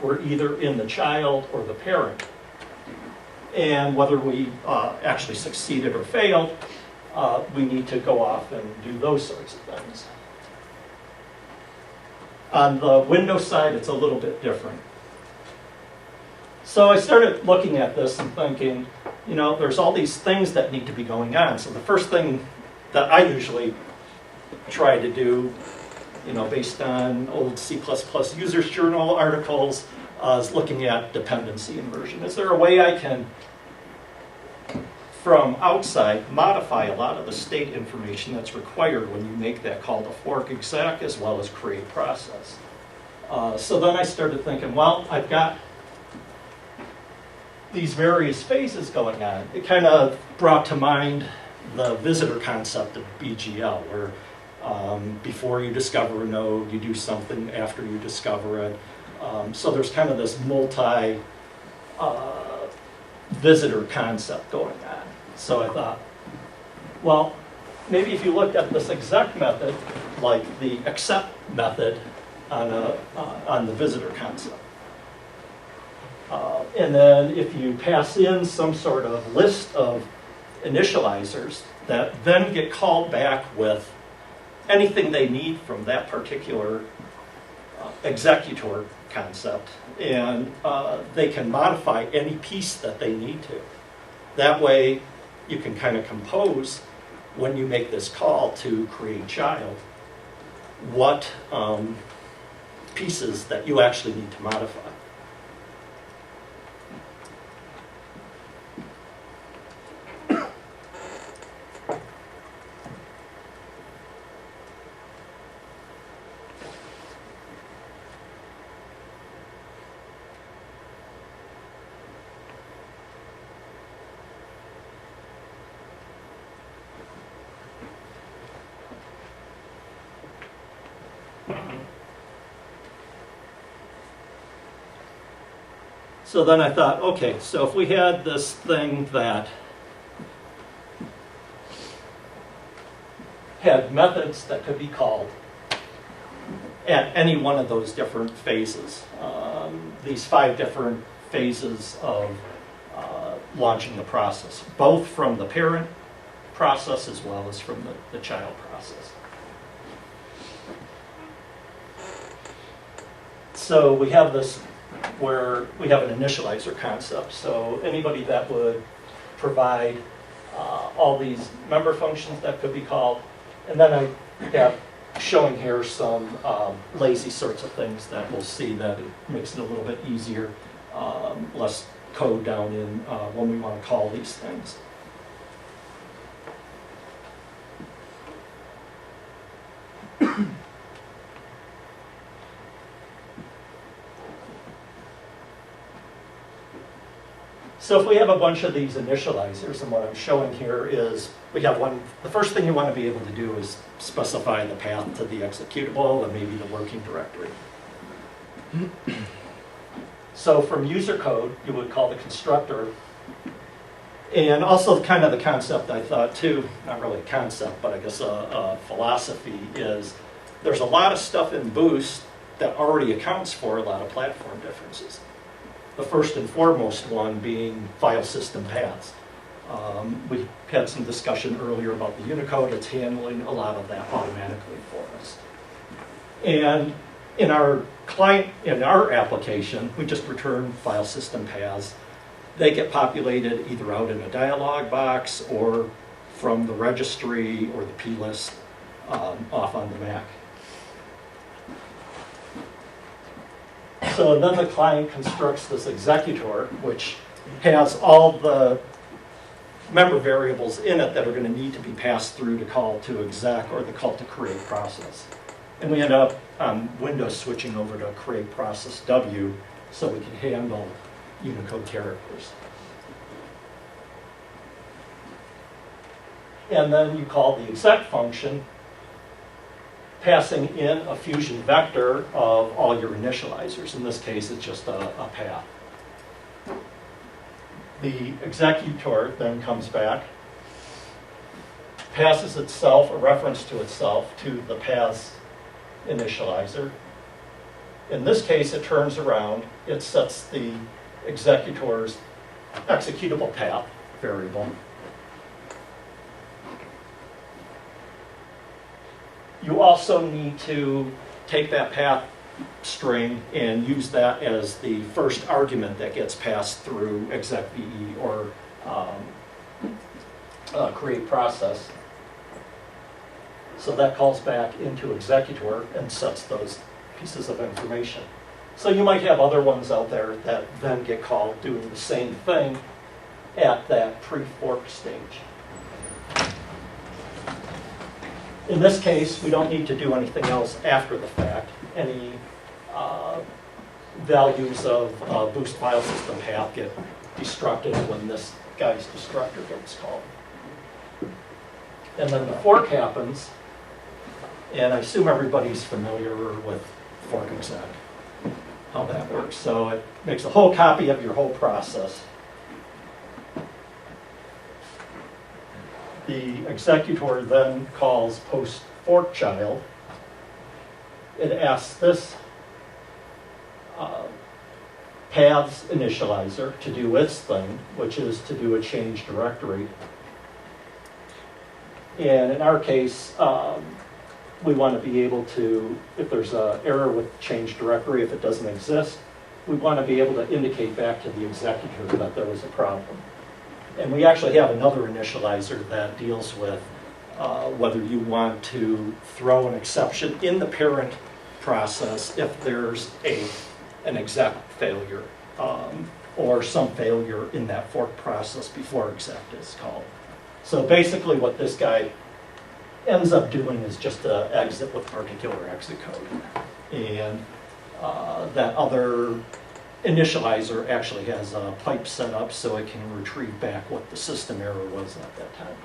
we're either in the child or the parent. And whether we actually succeeded or failed, we need to go off and do those sorts of things. On the Windows side, it's a little bit different. So I started looking at this and thinking, there's all these things that need to be going on. So the first thing that I usually try to do, based on old C++ users journal articles, is looking at dependency inversion. Is there a way I can, from outside, modify a lot of the state information that's required when you make that call to fork exec as well as create process? So then I started thinking, well, I've got these various phases going on. It kind of brought to mind the visitor concept of BGL, where before you discover a node, you do something after you discover it. So there's kind of this multi-visitor concept going on. So I thought, well, maybe if you looked at this exec method, like the accept method on the visitor concept. And then if you pass in some sort of list of initializers that then get called back with anything they need from that particular executor concept, and they can modify any piece that they need to. That way you can kind of compose, when you make this call to create child, what pieces that you actually need to modify. So then I thought, okay, so if we had this thing that had methods that could be called at any one of those different phases, these 5 different phases of launching the process, both from the parent process as well as from the child process. So we have this where we have an initializer concept. So anybody that would provide all these member functions that could be called. And then I have showing here some lazy sorts of things that we'll see that it makes it a little bit easier, less code down in when we want to call these things. So if we have a bunch of these initializers, and what I'm showing here is we have one, the first thing you want to be able to do is specify the path to the executable and maybe the working directory. So from user code, you would call the constructor. And also kind of the concept I thought too, not really a concept, but I guess a philosophy is there's a lot of stuff in Boost that already accounts for a lot of platform differences. The first and foremost one being file system paths. We had some discussion earlier about the Unicode. It's handling a lot of that automatically for us. And in our client, in our application, we just return file system paths. They get populated either out in a dialog box or from the registry or the plist off on the Mac. So then the client constructs this executor, which has all the member variables in it that are going to need to be passed through to call to exec or the call to create process. And we end up on Windows switching over to create process W so we can handle Unicode characters. And then you call the exec function, passing in a fusion vector of all your initializers. In this case, it's just a path. The executor then comes back, passes itself, a reference to itself, to the paths initializer. In this case, it turns around, it sets the executor's executable path variable. You also need to take that path string and use that as the first argument that gets passed through exec.ve or create process. So that calls back into executor and sets those pieces of information. So you might have other ones out there that then get called doing the same thing at that pre-fork stage. In this case, we don't need to do anything else after the fact. Any values of Boost file system path get destructed when this guy's destructor gets called. And then the fork happens, and I assume everybody's familiar with fork exec, how that works. So it makes a whole copy of your whole process. The executor then calls post fork child. It asks this paths initializer to do its thing, which is to do a change directory. And in our case, we want to be able to, if there's an error with change directory, if it doesn't exist, we want to be able to indicate back to the executor that there was a problem. And we actually have another initializer that deals with whether you want to throw an exception in the parent process if there's an exec failure or some failure in that fork process before exec is called. So basically what this guy ends up doing is just to exit with particular exit code. And that other initializer actually has a pipe set up so it can retrieve back what the system error was at that time.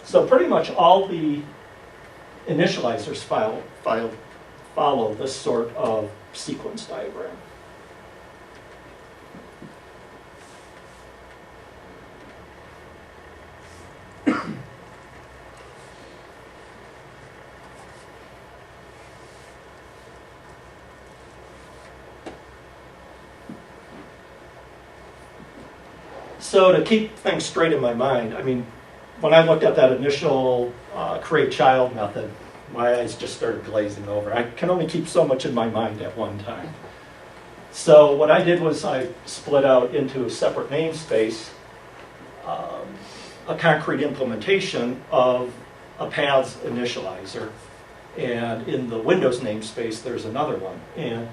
So pretty much all the initializers follow this sort of sequence diagram. So to keep things straight in my mind, I mean, when I looked at that initial create child method, my eyes just started glazing over. I can only keep so much in my mind at one time. So what I did was I split out into a separate namespace, a concrete implementation of a paths initializer. And in the Windows namespace, there's another one. And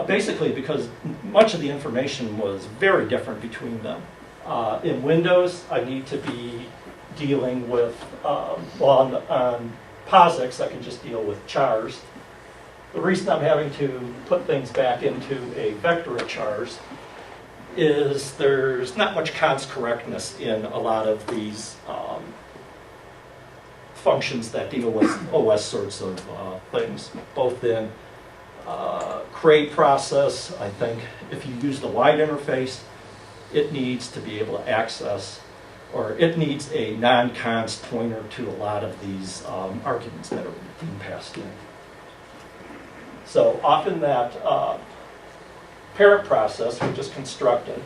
basically because much of the information was very different between them. In Windows, I need to be dealing with, well, on POSIX, I can just deal with chars. The reason I'm having to put things back into a vector of chars is there's not much cons correctness in a lot of these functions that deal with OS sorts of things, both in create process. I think if you use the wide interface, it needs to be able to access, or it needs a non-const pointer to a lot of these arguments that are being passed in. So often that parent process, which is constructed,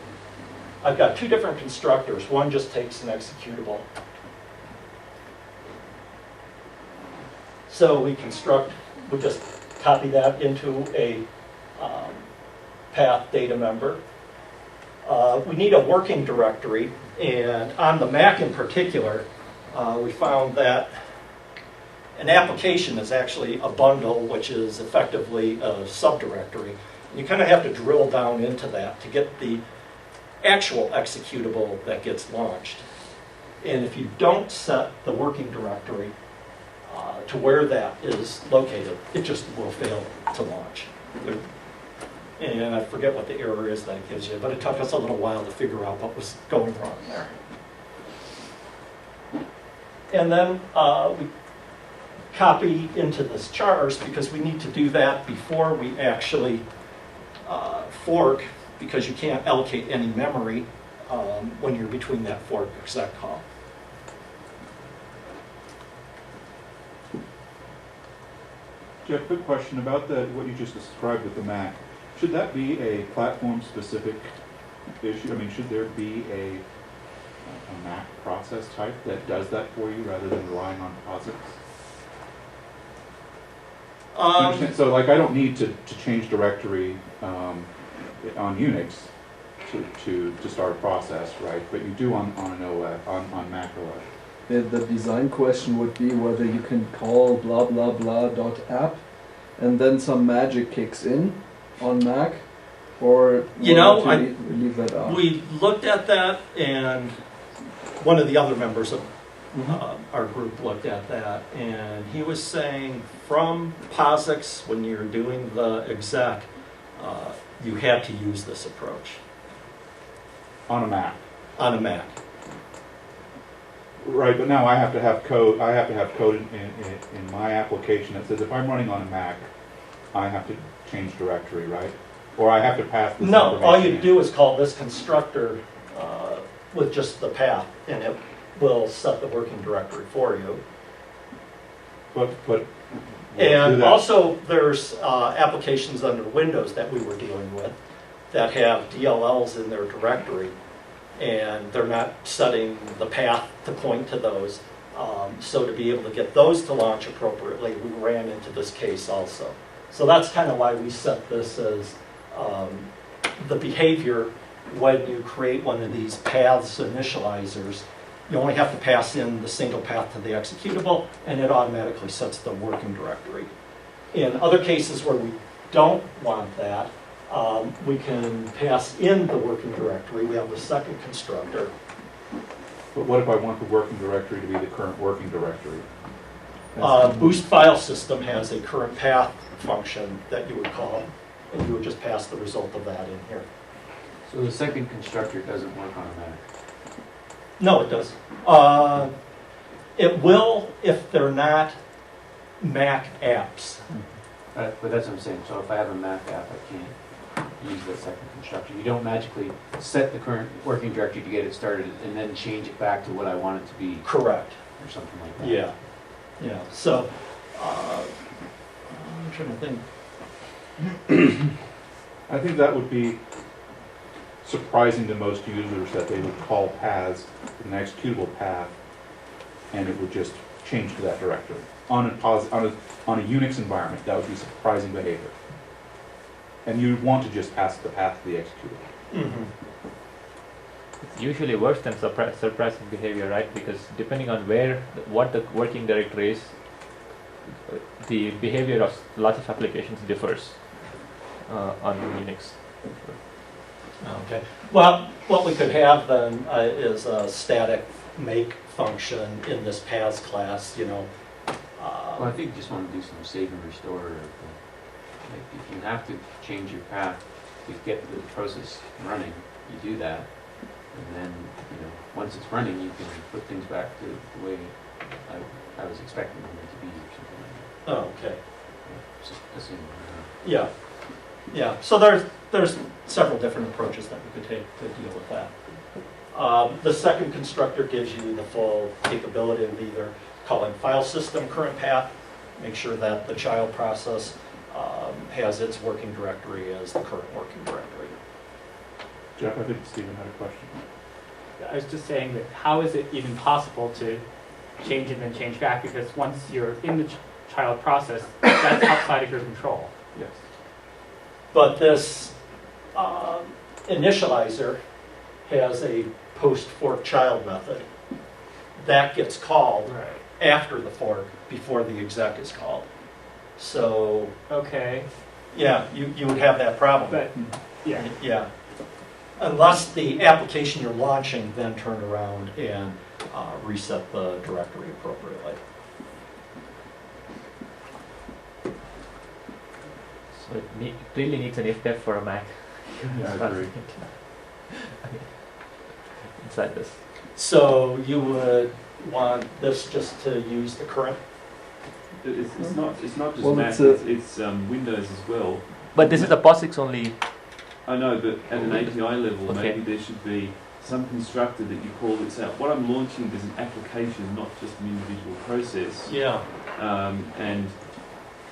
I've got two different constructors. One just takes an executable. So we just copy that into a path data member. We need a working directory, and on the Mac in particular, we found that an application is actually a bundle, which is effectively a subdirectory. You kind of have to drill down into that to get the actual executable that gets launched. And if you don't set the working directory to where that is located, it just will fail to launch. And I forget what the error is that it gives you, but it took us a little while to figure out what was going wrong there. And then we copy into this chars because we need to do that before we actually fork, because you can't allocate any memory when you're between that fork exec call. Jeff, quick question about what you just described with the Mac. Should that be a platform-specific issue? I mean, should there be a Mac process type that does that for you rather than relying on POSIX? So, like, I don't need to change directory on Unix to start a process, right? But you do on an OS, on Mac OS. The design question would be whether you can call blah blah blah .app and then some magic kicks in on Mac, or leave that out. We looked at that, and one of the other members of our group looked at that, and he was saying from POSIX, when you're doing the exec, you had to use this approach. On a Mac. On a Mac. Right, but now I have to have code. I have to have code in my application that says if I'm running on a Mac, I have to change directory, right? Or I have to pass this No, all you in. do is call this constructor with just the path, and it will set the working directory for you. But And also, there's applications under Windows that we were dealing with that have DLLs in their directory, and they're not setting the path to point to those. So to be able to get those to launch appropriately, we ran into this case also. So that's kind of why we set this as the behavior when you create one of these paths initializers You only have to pass in the single path to the executable, and it automatically sets the working directory. In other cases where we don't want that, we can pass in the working directory. We have the second constructor. But what if I want the working directory to be the current working directory? Boost File System has a current path function that you would call, and you would just pass the result of that in here. So the second constructor doesn't work on a Mac. No, it does. It will if they're not Mac apps. But that's what I'm saying. So if I have a Mac app, I can't use that second constructor. You don't magically set the current working directory to get it started and then change it back to what I want it to be. Correct. Or something like that. Yeah. Yeah. So I'm trying to think. I think that would be surprising to most users that they would call paths an executable path, and it would just change to that directory. On a Unix environment, that would be surprising behavior. And you'd want to just pass the path to the executable. Mm-hmm. It's usually worse than surprising behavior, right? Because depending on what the working directory is, the behavior of lots of applications differs on Unix. Okay. Well, what we could have then is a static make function in this paths class, you know. Well, I think you just want to do some save and restore. Like if you have to change your path to get the process running, you do that. And then, once it's running, you can put things back to the way I was expecting them to be or something like that. Oh, okay. Just assume. Yeah. Yeah. So there's several different approaches that we could take to deal with that. The second constructor gives you the full capability of either calling file system current path, make sure that the child process has its working directory as the current working directory. Jeff, I think Stephen had a question. I was just saying that how is it even possible to change and then change back? Because once you're in the child process, that's outside of your control. Yes. But this initializer has a post-fork child method. That gets called after the fork, before the exec is called. So, Okay. yeah, you would have that problem. But, yeah. Yeah. Unless the application you're launching then turned around and reset the directory appropriately. So it really needs an if-def for a Mac. Yeah, I agree. Inside this. So you would want this just to use the current? It's not just Well, Mac, it's it's Windows as well. But this is a POSIX only. I know, but at an API level, Okay. maybe there should be some constructor that you call this out. What I'm launching is an application, not just an individual process. Yeah. And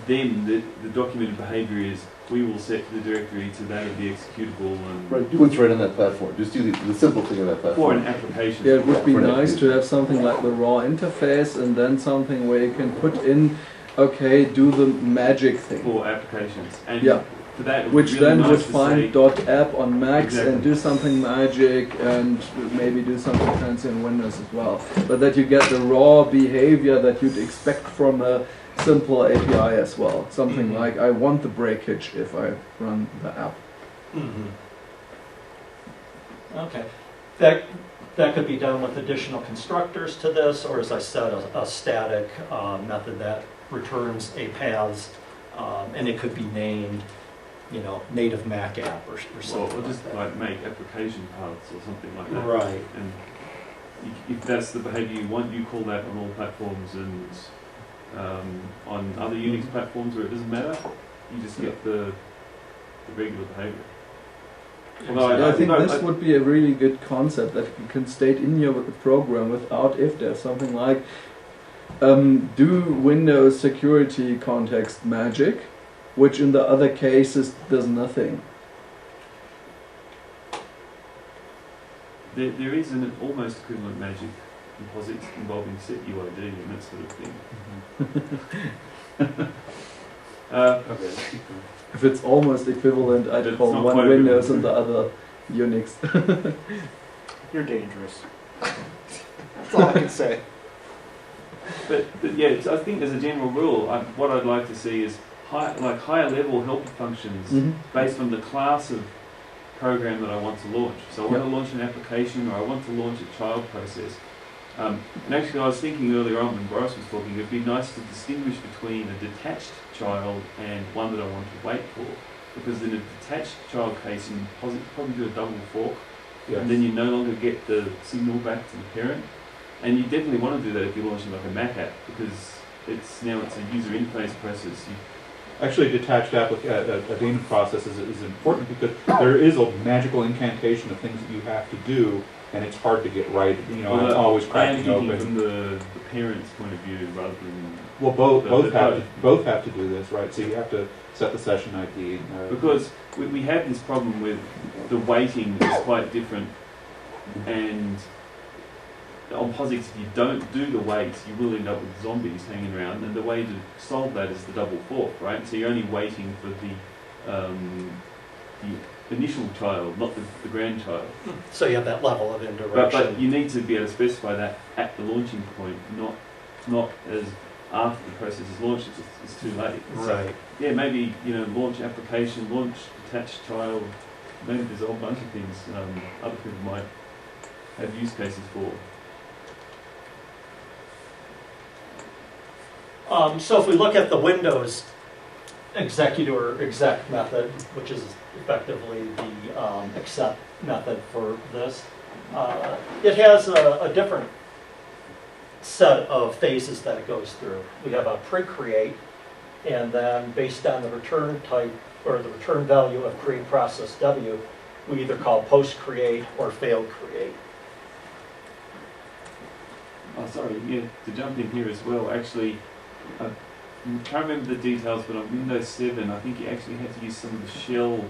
then the documented behavior is we will set the directory to that of the executable and Right, do what's right on that platform. Just do the simple thing on that for platform. an application. Yeah, it would be For an nice to have something like the raw interface and then something where you can put in, okay, do the magic thing. For applications. And Yeah. for that, it would Which be really then nice would to find say- .app on Macs Exactly. and do something magic and maybe do something fancy on Windows as well. But that you get the raw behavior that you'd expect from a simple API as well. Something Mhm. like I want the breakage if I run the app. Mm-hmm. Okay. That could be done with additional constructors to this, or as I said, a static method that returns a paths, and it could be named, native Mac app or Well, something or like just that. like make application paths or something like that. Right. And if that's the behavior you want, you call that on all platforms and on other Unix platforms where it doesn't matter, you just get the regular behavior. Although Yeah, I think no, this would be a really good concept that you can state in your program without if there's something like do Windows security context magic, which in the other cases does nothing. There is an almost equivalent magic composites involving set UID and that sort of thing. Okay, let's keep going. If it's almost equivalent, I'd It's call not one quite Windows equivalent. and the other Unix. You're dangerous. That's all I can say. But yeah, I think as a general rule, what I'd like to see is higher level helper functions based on the class of program that I want to launch. So I want to launch an application, or I want to launch a child process. And actually, I was thinking earlier on when Boris was talking, it'd be nice to distinguish between a detached child and one that I want to wait for. Because in a detached child case, you can probably do a double fork, and then you no longer get the signal back to the parent. And you definitely want to do that if you're launching like a Mac app, because it's a user interface process. Actually, detached a daemon process is important because there is a magical incantation of things that you have to do, and it's hard to get right. You know, it's always cracking open. From the parent's point of view, rather than both have to do this, right? So you have to set the session ID. Because we have this problem with the weighting is quite different, and on POSIX, if you don't do the weights, you will end up with zombies hanging around, and the way to solve that is the double fork, right? So you're only waiting for the initial child, not the grandchild. So you have that level of indirection. But you need to be able to specify that at the launching point, not as after the process is launched. It's too late. Right. So, yeah, maybe launch application, launch detached child. Maybe there's a whole bunch of things other people might have use cases for. So if we look at the Windows executor exec method, which is effectively the accept method for this, it has a different set of phases that it goes through. We have a pre-create, and then based on the return type or the return value of create process W, we either call post-create or failed create. Oh, sorry, yeah, to jump in here as well, actually, I can't remember the details, but on Windows 7, I think you actually had to use some of the shell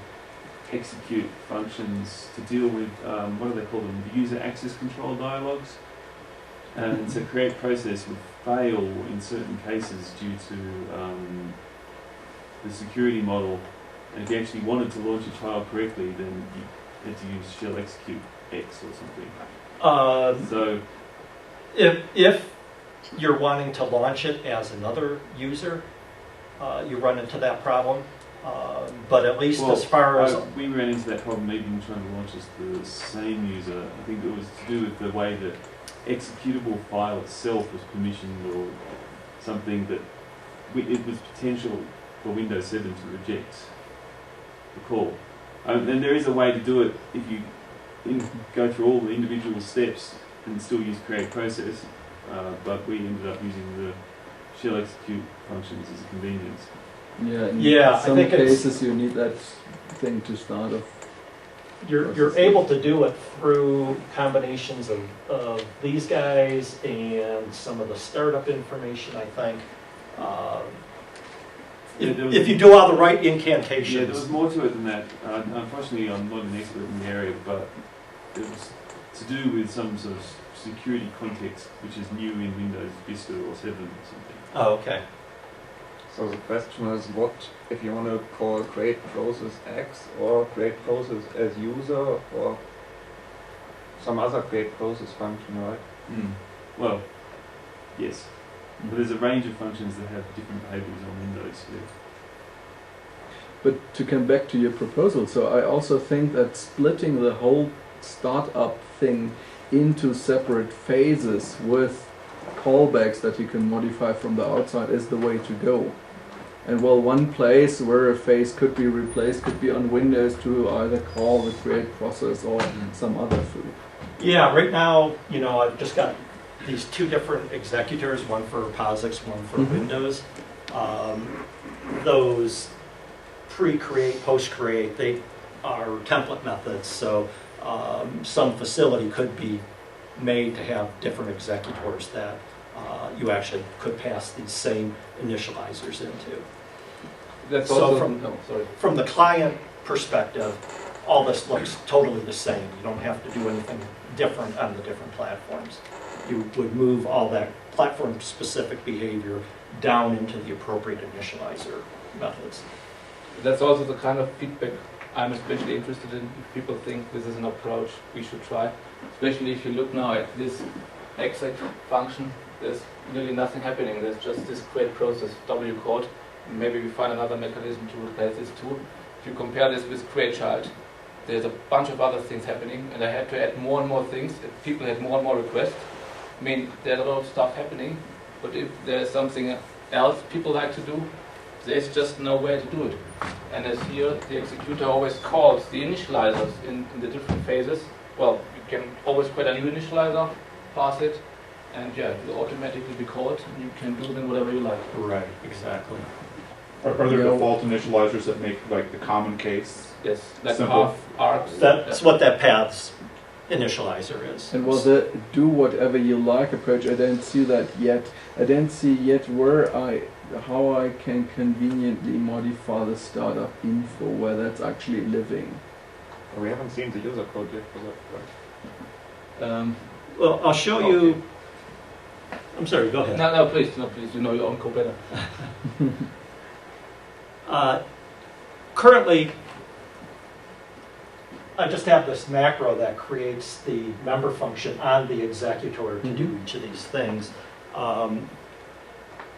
execute functions to deal with, what do they call them, the user access control dialogues. And so create process would fail in certain cases due to the security model. And if you actually wanted to launch a child correctly, then you had to use shell execute X or something. So if you're wanting to launch it as another user, you run into that problem. But at least as far as... we ran into that problem even trying to launch as the same user. I think it was to do with the way that executable file itself was permissioned, or something that it was potential for Windows 7 to reject the call. And there is a way to do it if you go through all the individual steps and still use create process, but we ended up using the shell execute functions as a convenience. Yeah, in some cases you need that thing to start off. You're able to do it through combinations of these guys and some of the startup information, I think. If you do all the right incantations. Yeah, there was more to it than that. Unfortunately, I'm not an expert in the area, but it was to do with some sort of security context, which is new in Windows Vista or 7 or something. Oh, okay. So the question is, what if you want to call create process X or create process as user or some other create process function, right? Well, yes. But there's a range of functions that have different behaviors on Windows. Yeah. But to come back to your proposal, so I also think that splitting the whole startup thing into separate phases with callbacks that you can modify from the outside is the way to go. And well, one place where a phase could be replaced could be on Windows to either call the create process or some other food. Yeah, right now, I've just got these two different executors, one for POSIX, one for Windows. Those pre-create, post-create, they are template methods, so some facility could be made to have different executors that you actually could pass these same initializers into. That's so also, from the client perspective, all this looks totally the same. You don't have to do anything different on the different platforms. You would move all that platform-specific behavior down into the appropriate initializer methods. That's also the kind of feedback I'm especially interested in. If people think this is an approach we should try, especially if you look now at this exec function, there's really nothing happening. There's just this create process W code. Maybe we find another mechanism to replace this too. If you compare this with create child, there's a bunch of other things happening, and I had to add more and more things. People had more and more requests. I mean, there's a lot of stuff happening, but if there's something else people like to do, there's just no way to do it. And as here, the executor always calls the initializers in the different phases. Well, you can always create a new initializer, pass it, and yeah, it will automatically be called, and you can do then whatever you like. Right, exactly. Are there default initializers that make like the common case? Yes, like Simple. path, arcs. That's what that path's initializer is. And was the do whatever you like approach? I don't see that yet. I don't see yet how I can conveniently modify the startup info where that's actually living. We haven't seen the user code yet for that, right? Well, I'll show you. I'm sorry, go ahead. No, please, you know your own code better. Currently, I just have this macro that creates the member function on the executor to do each of these things.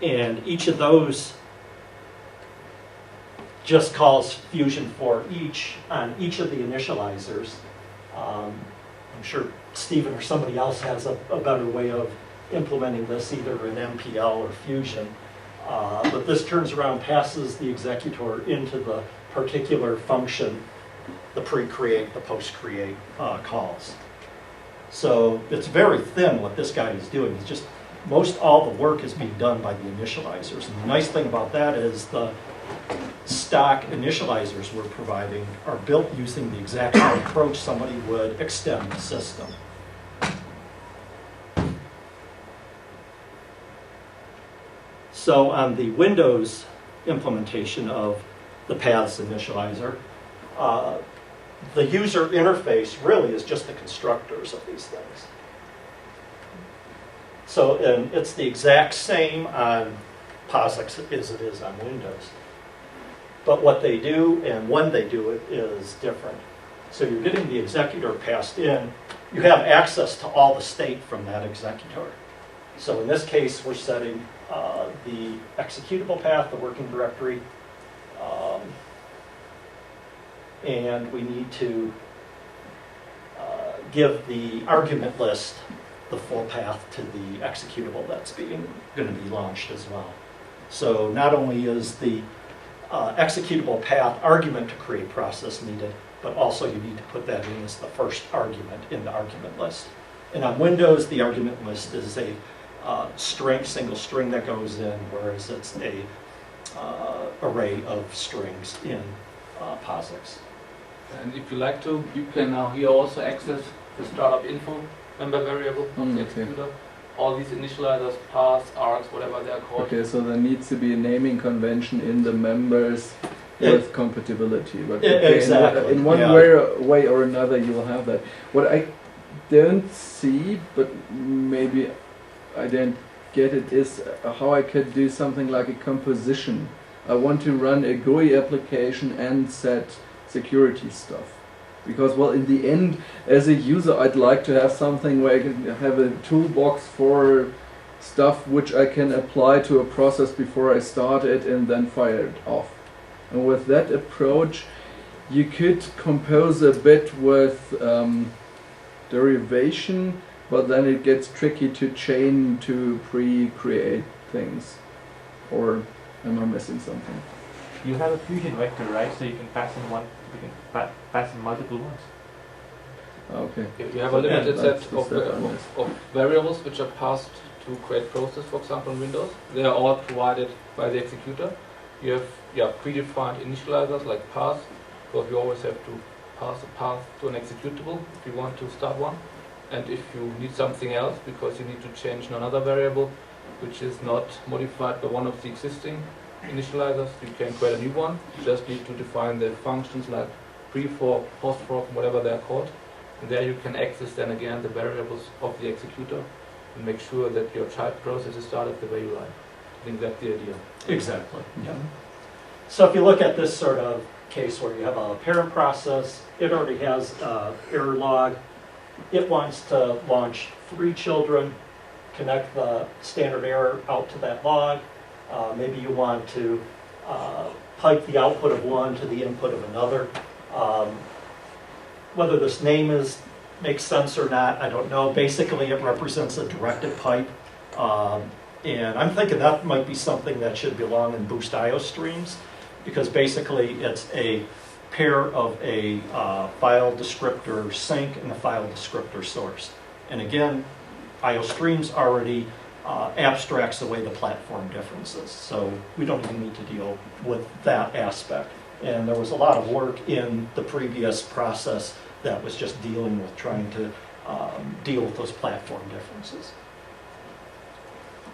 And each of those just calls Fusion for each on each of the initializers. I'm sure Stephen or somebody else has a better way of implementing this, either in MPL or Fusion. But this turns around, passes the executor into the particular function, the pre-create, the post-create calls. So it's very thin what this guy is doing. It's just most all the work is being done by the initializers. And the nice thing about that is the stock initializers we're providing are built using the exact same approach somebody would extend the system. So on the Windows implementation of the paths initializer, the user interface really is just the constructors of these things. So it's the exact same on POSIX as it is on Windows. But what they do and when they do it is different. So you're getting the executor passed in. You have access to all the state from that executor. So in this case, we're setting the executable path, the working directory, and we need to give the argument list the full path to the executable that's going to be launched as well. So not only is the executable path argument to create process needed, but also you need to put that in as the first argument in the argument list. And on Windows, the argument list is a single string that goes in, whereas it's a array of strings in POSIX. And if you like to, you can now here also access the startup info member variable of the executor. All these initializers, paths, arcs, whatever they are called. Okay, so there needs to be a naming convention in the members with compatibility. But exactly. In one way or another, you will have that. What I don't see, but maybe I don't get it, is how I could do something like a composition. I want to run a GUI application and set security stuff. Because, well, in the end, as a user, I'd like to have something where I can have a toolbox for stuff which I can apply to a process before I start it and then fire it off. And with that approach, you could compose a bit with derivation, but then it gets tricky to chain to pre-create things. Or am I missing something? You have a fusion vector, right? So you can pass in one, you can pass in multiple ones. Okay. You have a limited set of variables which are passed to create process, for example, in Windows. They are all provided by the executor. You have predefined initializers like path, because you always have to pass a path to an executable if you want to start one. And if you need something else, because you need to change another variable which is not modified by one of the existing initializers, you can create a new one. You just need to define the functions like pre-fork, post-fork, whatever they are called. And there you can access then again the variables of the executor and make sure that your child process is started the way you like. I think that's the idea. Exactly. Yeah. So if you look at this sort of case where you have a parent process, it already has error log. It wants to launch 3 children connect the standard error out to that log. Maybe you want to pipe the output of one to the input of another. Whether this name makes sense or not, I don't know. Basically, it represents a directed pipe. And I'm thinking that might be something that should belong in Boost IO streams, because basically it's a pair of a file descriptor sink and a file descriptor source. And again, IO streams already abstracts away the platform differences, so we don't even need to deal with that aspect. And there was a lot of work in the previous process that was just dealing with trying to deal with those platform differences.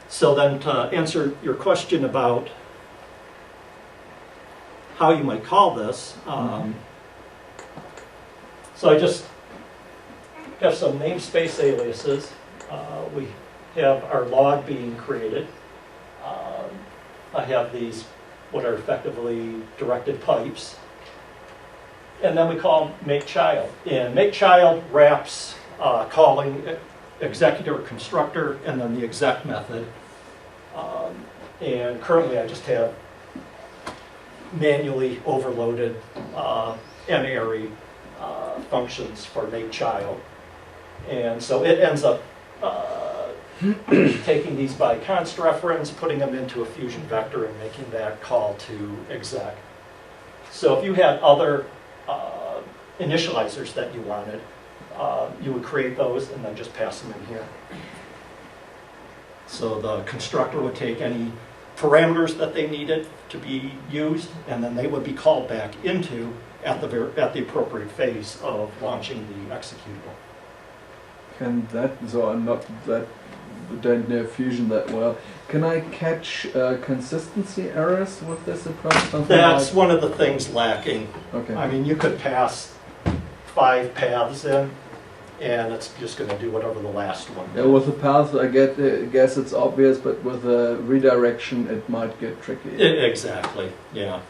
So then to answer your question about how you might call this, so I just have some namespace aliases. We have our log being created. I have these, what are effectively directed pipes. And then we call make child. And make child wraps calling executor or constructor and then the exec method. And currently I just have manually overloaded n-array functions for make child. And so it ends up taking these by const reference, putting them into a fusion vector and making that call to exec. So if you had other initializers that you wanted, you would create those and then just pass them in here. So the constructor would take any parameters that they needed to be used, and then they would be called back into at the appropriate phase of launching the executable. Can that, so I'm not that, don't know Fusion that well. Can I catch consistency errors with this approach? That's one of the things lacking. Okay. I mean, you could pass 5 paths in, and it's just going to do whatever the last one Yeah, with the path, I guess it's obvious, but with the redirection, it might get tricky. Exactly, yeah.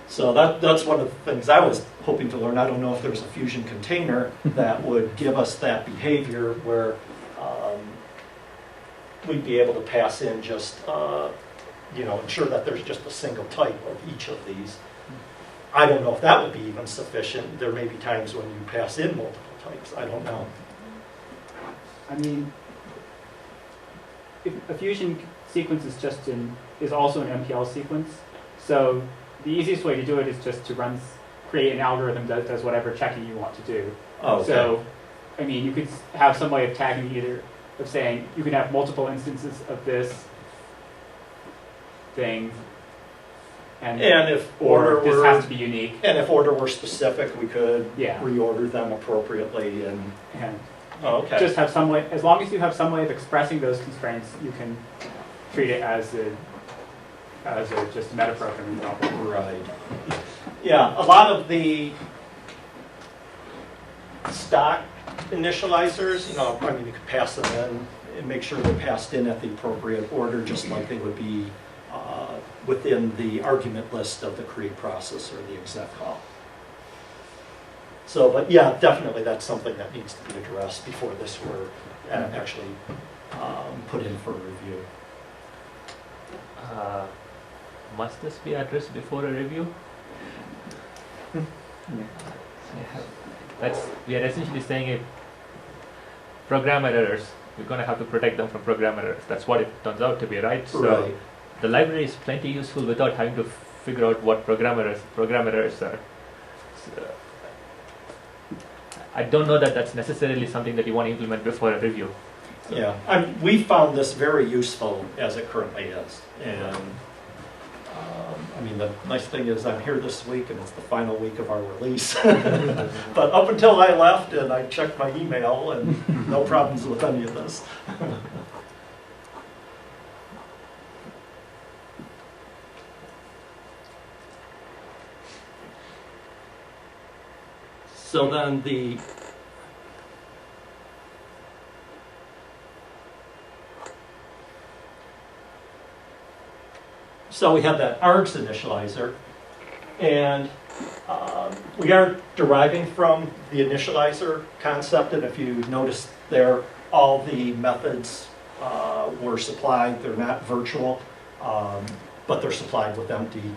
So that's one of the things I was hoping to learn. I don't know if there's a Fusion container that would give us that behavior where we'd be able to pass in just, ensure that there's just a single type of each of these. I don't know if that would be even sufficient. There may be times when you pass in multiple types. I don't know. I mean, if a Fusion sequence is also an MPL sequence, so the easiest way to do it is just to create an algorithm that does whatever checking you want to do. Oh, okay. So, I mean, you could have some way of tagging of saying you can have multiple instances of this thing, and if order this has to be unique. And if order were specific, we could Yeah. reorder them appropriately and okay. Just have some way, as long as you have some way of expressing those constraints, you can treat it as just a metaprogramming problem. Right. Yeah, a lot of the stock initializers, you could pass them in and make sure they're passed in at the appropriate order, just like they would be within the argument list of the create process or the exec call. So, but yeah, definitely that's something that needs to be addressed before this were actually put in for review. Must this be addressed before a review? We are essentially saying program errors, we're going to have to protect them from program errors. That's what it turns out to be, right? So Right. the library is plenty useful without having to figure out what program errors are. So, I don't know that that's necessarily something that you want to implement before a review. So. Yeah, we found this very useful as it currently is. And the nice thing is I'm here this week and it's the final week of our release. But up until I left and I checked my email and no problems with any of this. So then So we have that args initializer, and we are deriving from the initializer concept, and if you notice there, all the methods were supplied. They're not virtual, but they're supplied with empty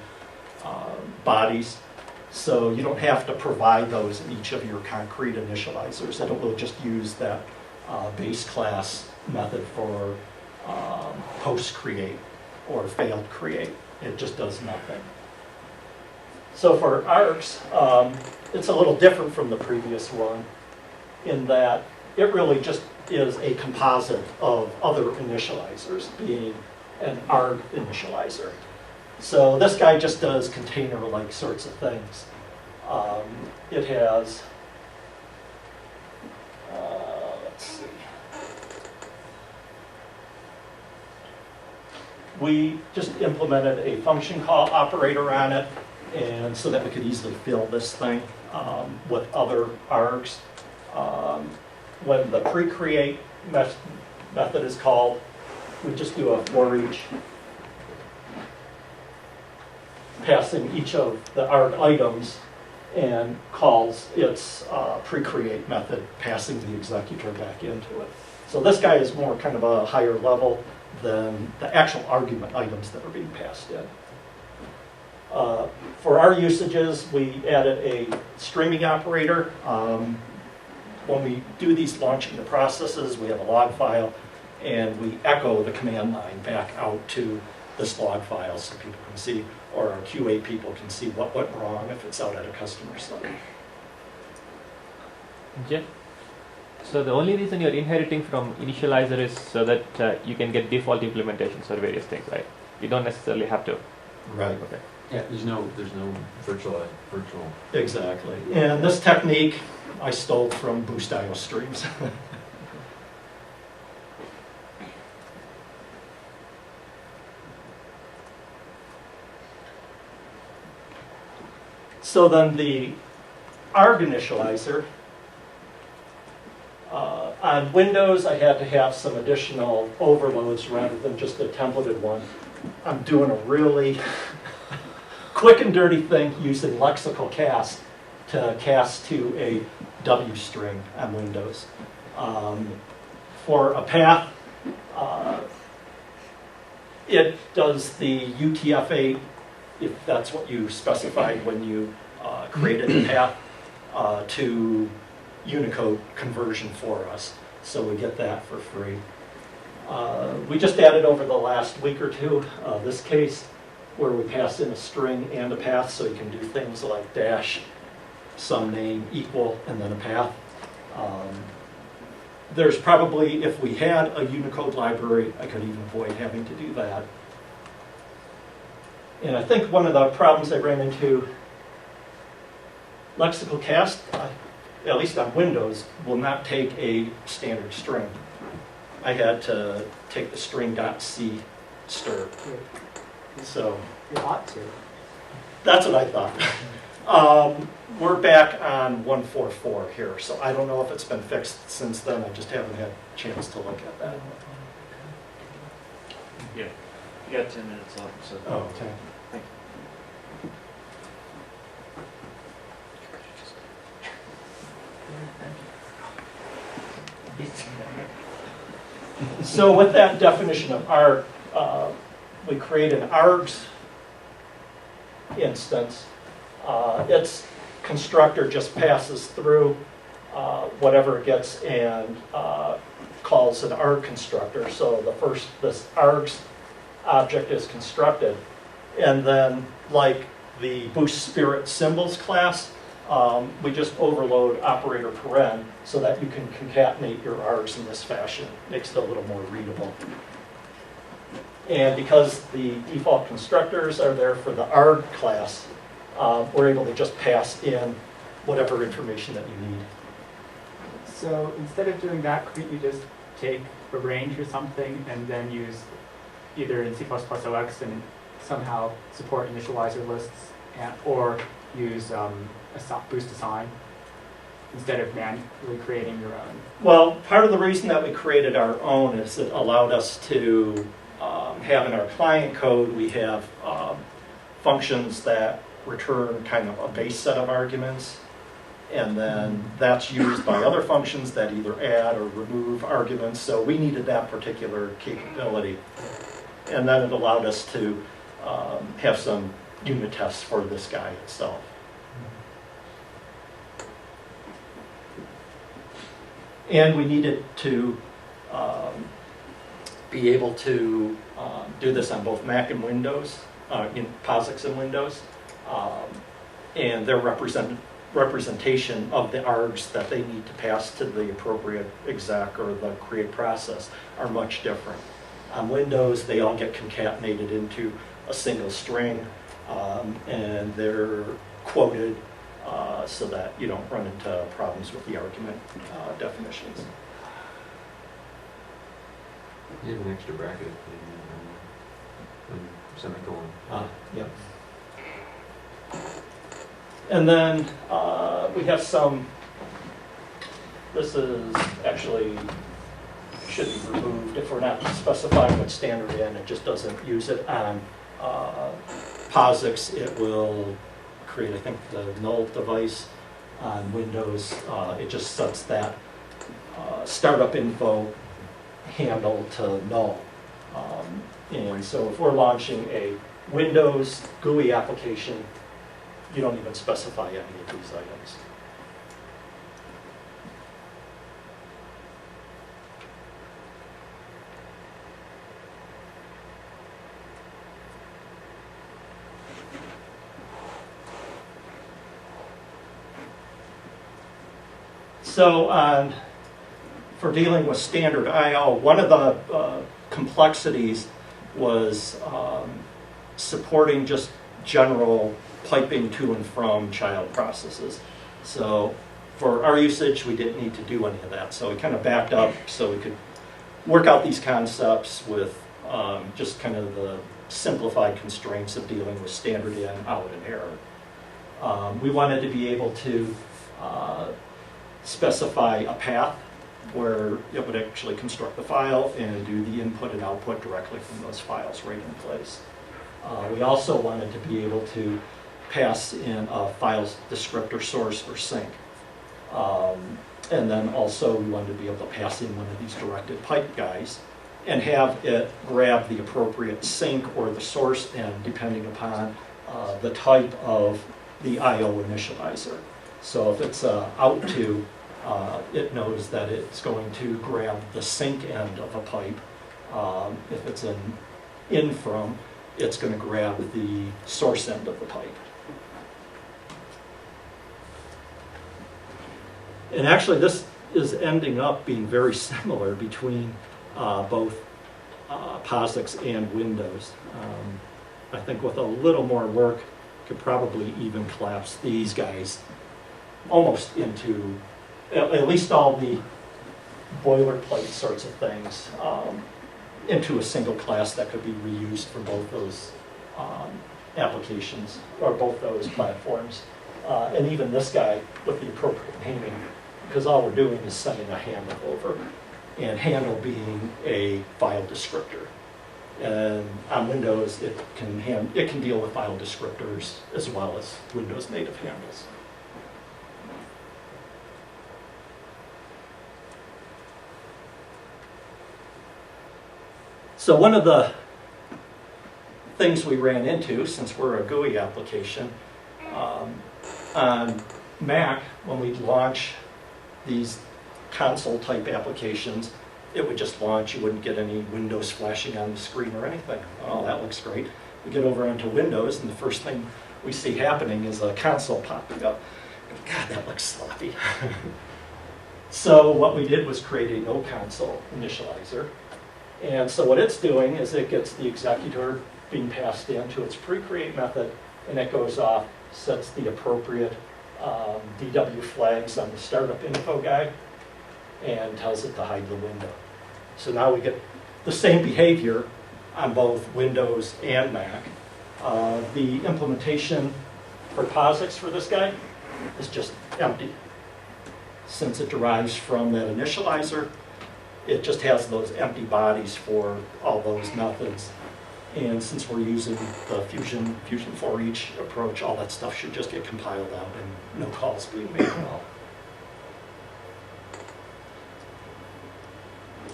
bodies. So you don't have to provide those in each of your concrete initializers. It will just use that base class method for post create or failed create. It just does nothing. So for args, it's a little different from the previous one in that it really just is a composite of other initializers, being an arg initializer. So this guy just does container-like sorts of things. It has, let's see. We just implemented a function call operator on it, and so that we could easily fill this thing with other args. When the pre-create method is called, we just do a for each, passing each of the arg items, and calls its pre-create method, passing the executor back into it. So this guy is more kind of a higher level than the actual argument items that are being passed in. For our usages, we added a streaming operator. When we do these launching the processes, we have a log file, and we echo the command line back out to this log file so people can see, or our QA people can see what went wrong if it's out at a customer site. Jeff, so the only reason you're inheriting from initializer is so that you can get default implementations for various things, right? You don't necessarily have to. Right. Okay. Yeah, there's no virtual. Exactly. And this technique I stole from Boost.io streams. So then the arg initializer, on Windows I had to have some additional overloads rather than just a templated one. I'm doing a really quick and dirty thing using lexical cast to cast to a W string on Windows. For a path, it does the UTF-8, if that's what you specified when you created the path, to Unicode conversion for us. So we get that for free. We just added over the last week or two this case where we pass in a string and a path, so you can do things like dash, some name, equal, and then a path. There's probably, if we had a Unicode library, I could even avoid having to do that. And I think one of the problems I ran into, lexical cast, at least on Windows, will not take a standard string. I had to take the string.c stir. So You ought to. that's what I thought. We're back on 144 here, so I don't know if it's been fixed since then. I just haven't had a chance to look at that. Yeah. You got 10 minutes left, so. Oh, okay. So with that definition of arg, we create an args instance. Its constructor just passes through whatever it gets and calls an arg constructor. So this args object is constructed, and then like the Boost Spirit symbols class, we just overload operator paren so that you can concatenate your args in this fashion. Makes it a little more readable. And because the default constructors are there for the arg class, we're able to just pass in whatever information that you need. So instead of doing that, couldn't you just take a range or something and then use either in C++ OX and somehow support initializer lists, or use a boost assign instead of manually creating your own? Well, part of the reason that we created our own is it allowed us to have in our client code, we have functions that return kind of a base set of arguments. And then that's used by other functions that either add or remove arguments. So we needed that particular capability. And then it allowed us to have some unit tests for this guy itself. And we needed to be able to do this on both Mac and Windows, in POSIX and Windows. And their representation of the args that they need to pass to the appropriate exec or the create process are much different. On Windows, they all get concatenated into a single string, and they're quoted so that you don't run into problems with the argument definitions. You have an extra bracket in semicolon. Yep. And then we have some, this is actually, should be removed if we're not specifying what standard in, it just doesn't use it on POSIX. It will create, I think, the null device on Windows. It just sets that startup info handle to null. And so if we're launching a Windows GUI application, you don't even specify any of these items. So for dealing with standard I/O, one of the complexities was supporting just general piping to and from child processes. So for our usage, we didn't need to do any of that. So we kind of backed up so we could work out these concepts with just kind of the simplified constraints of dealing with standard in, out, and error. We wanted to be able to specify a path where it would actually construct the file and do the input and output directly from those files right in place. We also wanted to be able to pass in a file descriptor source or sink. And then also we wanted to be able to pass in one of these directed pipe guys and have it grab the appropriate sink or the source end depending upon the type of the I/O initializer. So if it's out to, it knows that it's going to grab the sink end of a pipe. If it's an in from, it's going to grab the source end of the pipe. And actually this is ending up being very similar between both POSIX and Windows. I think with a little more work, could probably even collapse these guys almost into at least all the boilerplate sorts of things into a single class that could be reused for both those applications or both those platforms. And even this guy with the appropriate naming, because all we're doing is sending a handle over, and handle being a file descriptor. And on Windows, it can deal with file descriptors as well as Windows native handles. So one of the things we ran into, since we're a GUI application, on Mac, when we launch these console type applications, it would just launch. You wouldn't get any windows flashing on the screen or anything. Oh, that looks great. We get over onto Windows, and the first thing we see happening is a console popping up. God, that looks sloppy. So what we did was create a no console initializer. And so what it's doing is it gets the executor being passed into its pre-create method, and it goes off, sets the appropriate DW flags on the startup info guide, and tells it to hide the window. So now we get the same behavior on both Windows and Mac. The implementation for POSIX for this guy is just empty. Since it derives from that initializer, it just has those empty bodies for all those methods. And since we're using the Fusion for each approach, all that stuff should just get compiled out and no calls being made at all.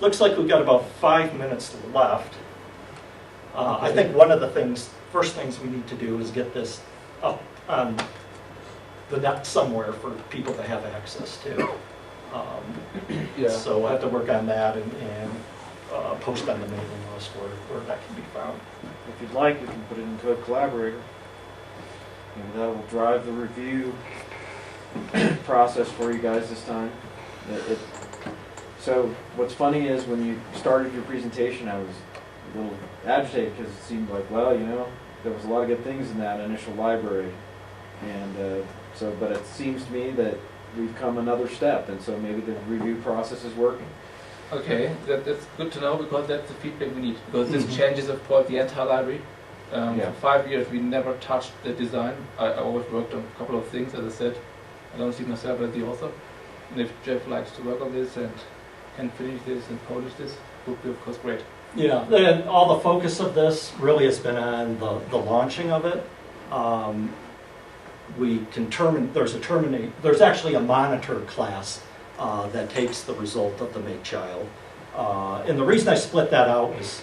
Looks like we've got about 5 minutes left. I think one of the first things we need to do is get this up on the net somewhere for people to have access to. So we'll have to work on that and post on the mailing list where that can be found. If you'd like, you can put it into a collaborator. And that will drive the review process for you guys this time. So what's funny is when you started your presentation, I was a little agitated because it seemed like, well, you know, there was a lot of good things in that initial library. And but it seems to me that we've come another step, and so maybe the review process is working. Okay, that's good to know, because that's the feedback we need. Because this changes, of course, the entire library. For 5 years, we never touched the design. I always worked on a couple of things. As I said, I don't see myself as the author. And if Jeff likes to work on this and can finish this and polish this, would be, of course, great. Yeah, and all the focus of this really has been on the launching of it. We can there's actually a monitor class that takes the result of the make child. And the reason I split that out was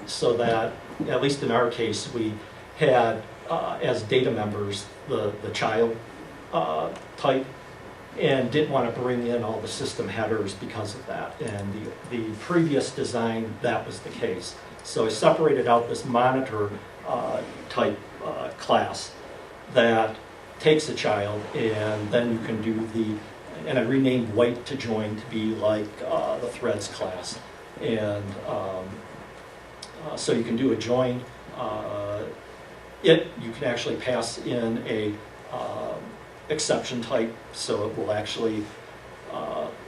so that, at least in our case, we had, as data members, the child type, and didn't want to bring in all the system headers because of that. And the previous design, that was the case. So I separated out this monitor type class that takes a child, and then you can do and I renamed white to join to be like the threads class. And so you can do a join. You can actually pass in a exception type, so it will actually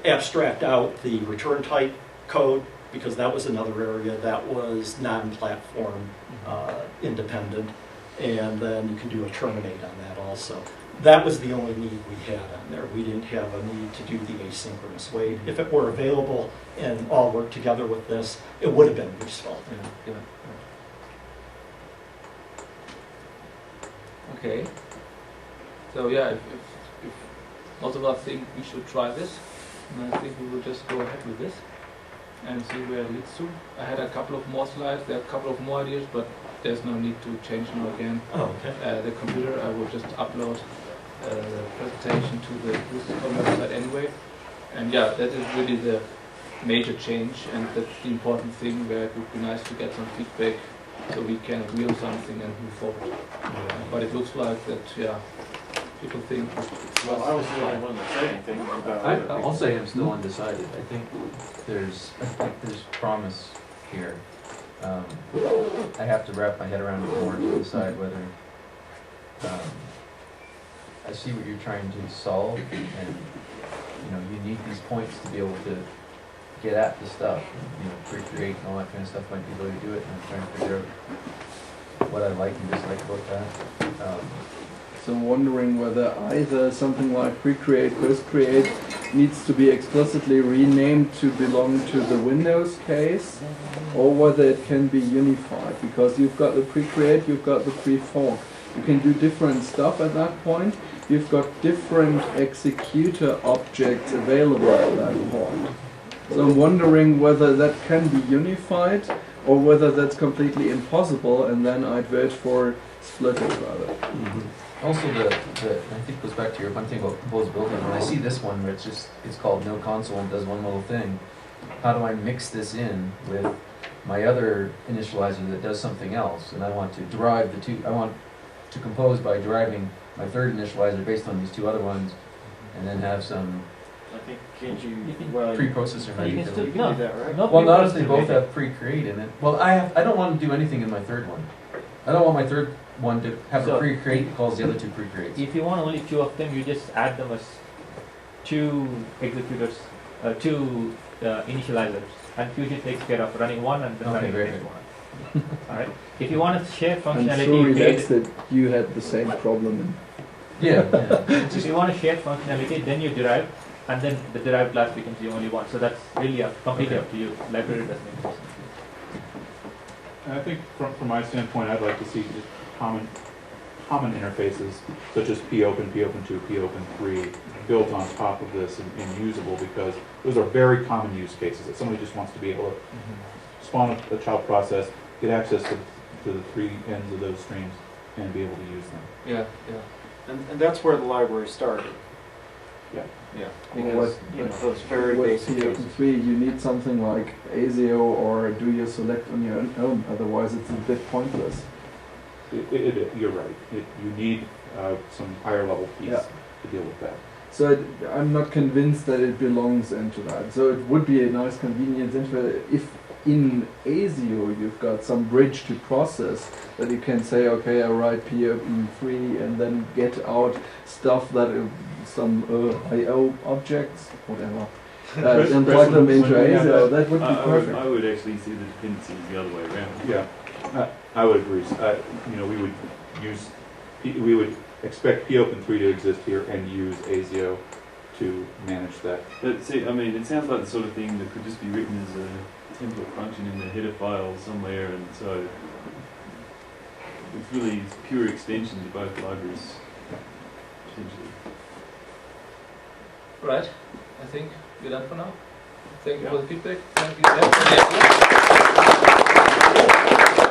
abstract out the return type code, because that was another area that was non-platform independent. And then you can do a terminate on that also. That was the only need we had on there. We didn't have a need to do the asynchronous wait. If it were available and all worked together with this, it would have been useful. Yeah. Okay. So yeah, if most of us think we should try this, and I think we will just go ahead with this and see where it leads to. I had a couple of more slides. There are a couple of more ideas, but there's no need to change them again. Oh, okay. The computer, I will just upload the presentation to the website anyway. And yeah, that is really the major change, and that's the important thing, where it would be nice to get some feedback so we can agree on something and move forward. But it looks like that, yeah, people think it's Well, I was the only one that said anything about it. I'll say I'm still undecided. I think there's promise here. I have to wrap my head around it more to decide whether I see what you're trying to solve, and you need these points to be able to get at the stuff. Pre-create and all that kind of stuff might be the way to do it, and I'm trying to figure out what I like and dislike about that. So I'm wondering whether either something like pre-create, post-create needs to be explicitly renamed to belong to the Windows case, or whether it can be unified, because you've got the pre-create, you've got the pre-fork. You can do different stuff at that point. You've got different executor objects available at that point. So I'm wondering whether that can be unified, or whether that's completely impossible, and then I'd vote for split it rather. Also, I think goes back to your one thing about composability. When I see this one where it's called no console and does one little thing, how do I mix this in with my other initializer that does something else? And I want to derive the two. I want to compose by deriving my third initializer based on these two other ones, and then have some I think, can't you, preprocessor magic. You can still, you can do that, right? no Well, not if they preprocessor both magic. have pre-create in it. Well, I don't want to do anything in my third one. I don't want my third one to have a So- pre-create that calls the other two pre-creates. If you want only two of them, you just add them as two executors, two initializers, and Fusion takes care of running one and then Okay, running the very next good. one. All right. If you want to share I'm functionality, so you create relaxed that you had the same problem. Yeah. if you want to share functionality, then you derive, and then the derived class becomes the only one. So that's really completely up to you. Library doesn't exist. And I think from my standpoint, I'd like to see just common interfaces such as popen, popen2, popen3 built on top of this and usable, because those are very common use cases that somebody just wants to be able to spawn a child process, get access to the three ends of those streams, and be able to use them. Yeah, yeah. And that's where the library started. Yeah. Yeah, Well, because, you know, those very With basic cases. POP3, you need something like ASIO or do your select on your own, otherwise it's a bit pointless. You're right. You need some higher level piece Yeah. to deal with that. So I'm not convinced that it belongs into that. So it would be a nice convenience if in ASIO you've got some bridge to process that you can say, okay, I write POP3 and then get out stuff that some I/O objects, whatever, and plug them into ASIO. That would be perfect. I would actually see the dependencies the other way around. Yeah, I would agree. You know, we would expect popen3 to exist here and use ASIO to manage that. But see, I mean, it sounds like the sort of thing that could just be written as a template function in the header file somewhere, and so it's really pure extension to both libraries, potentially. Right. I think we're done for now. Thank you Yeah. for the feedback. Thank you. Yeah.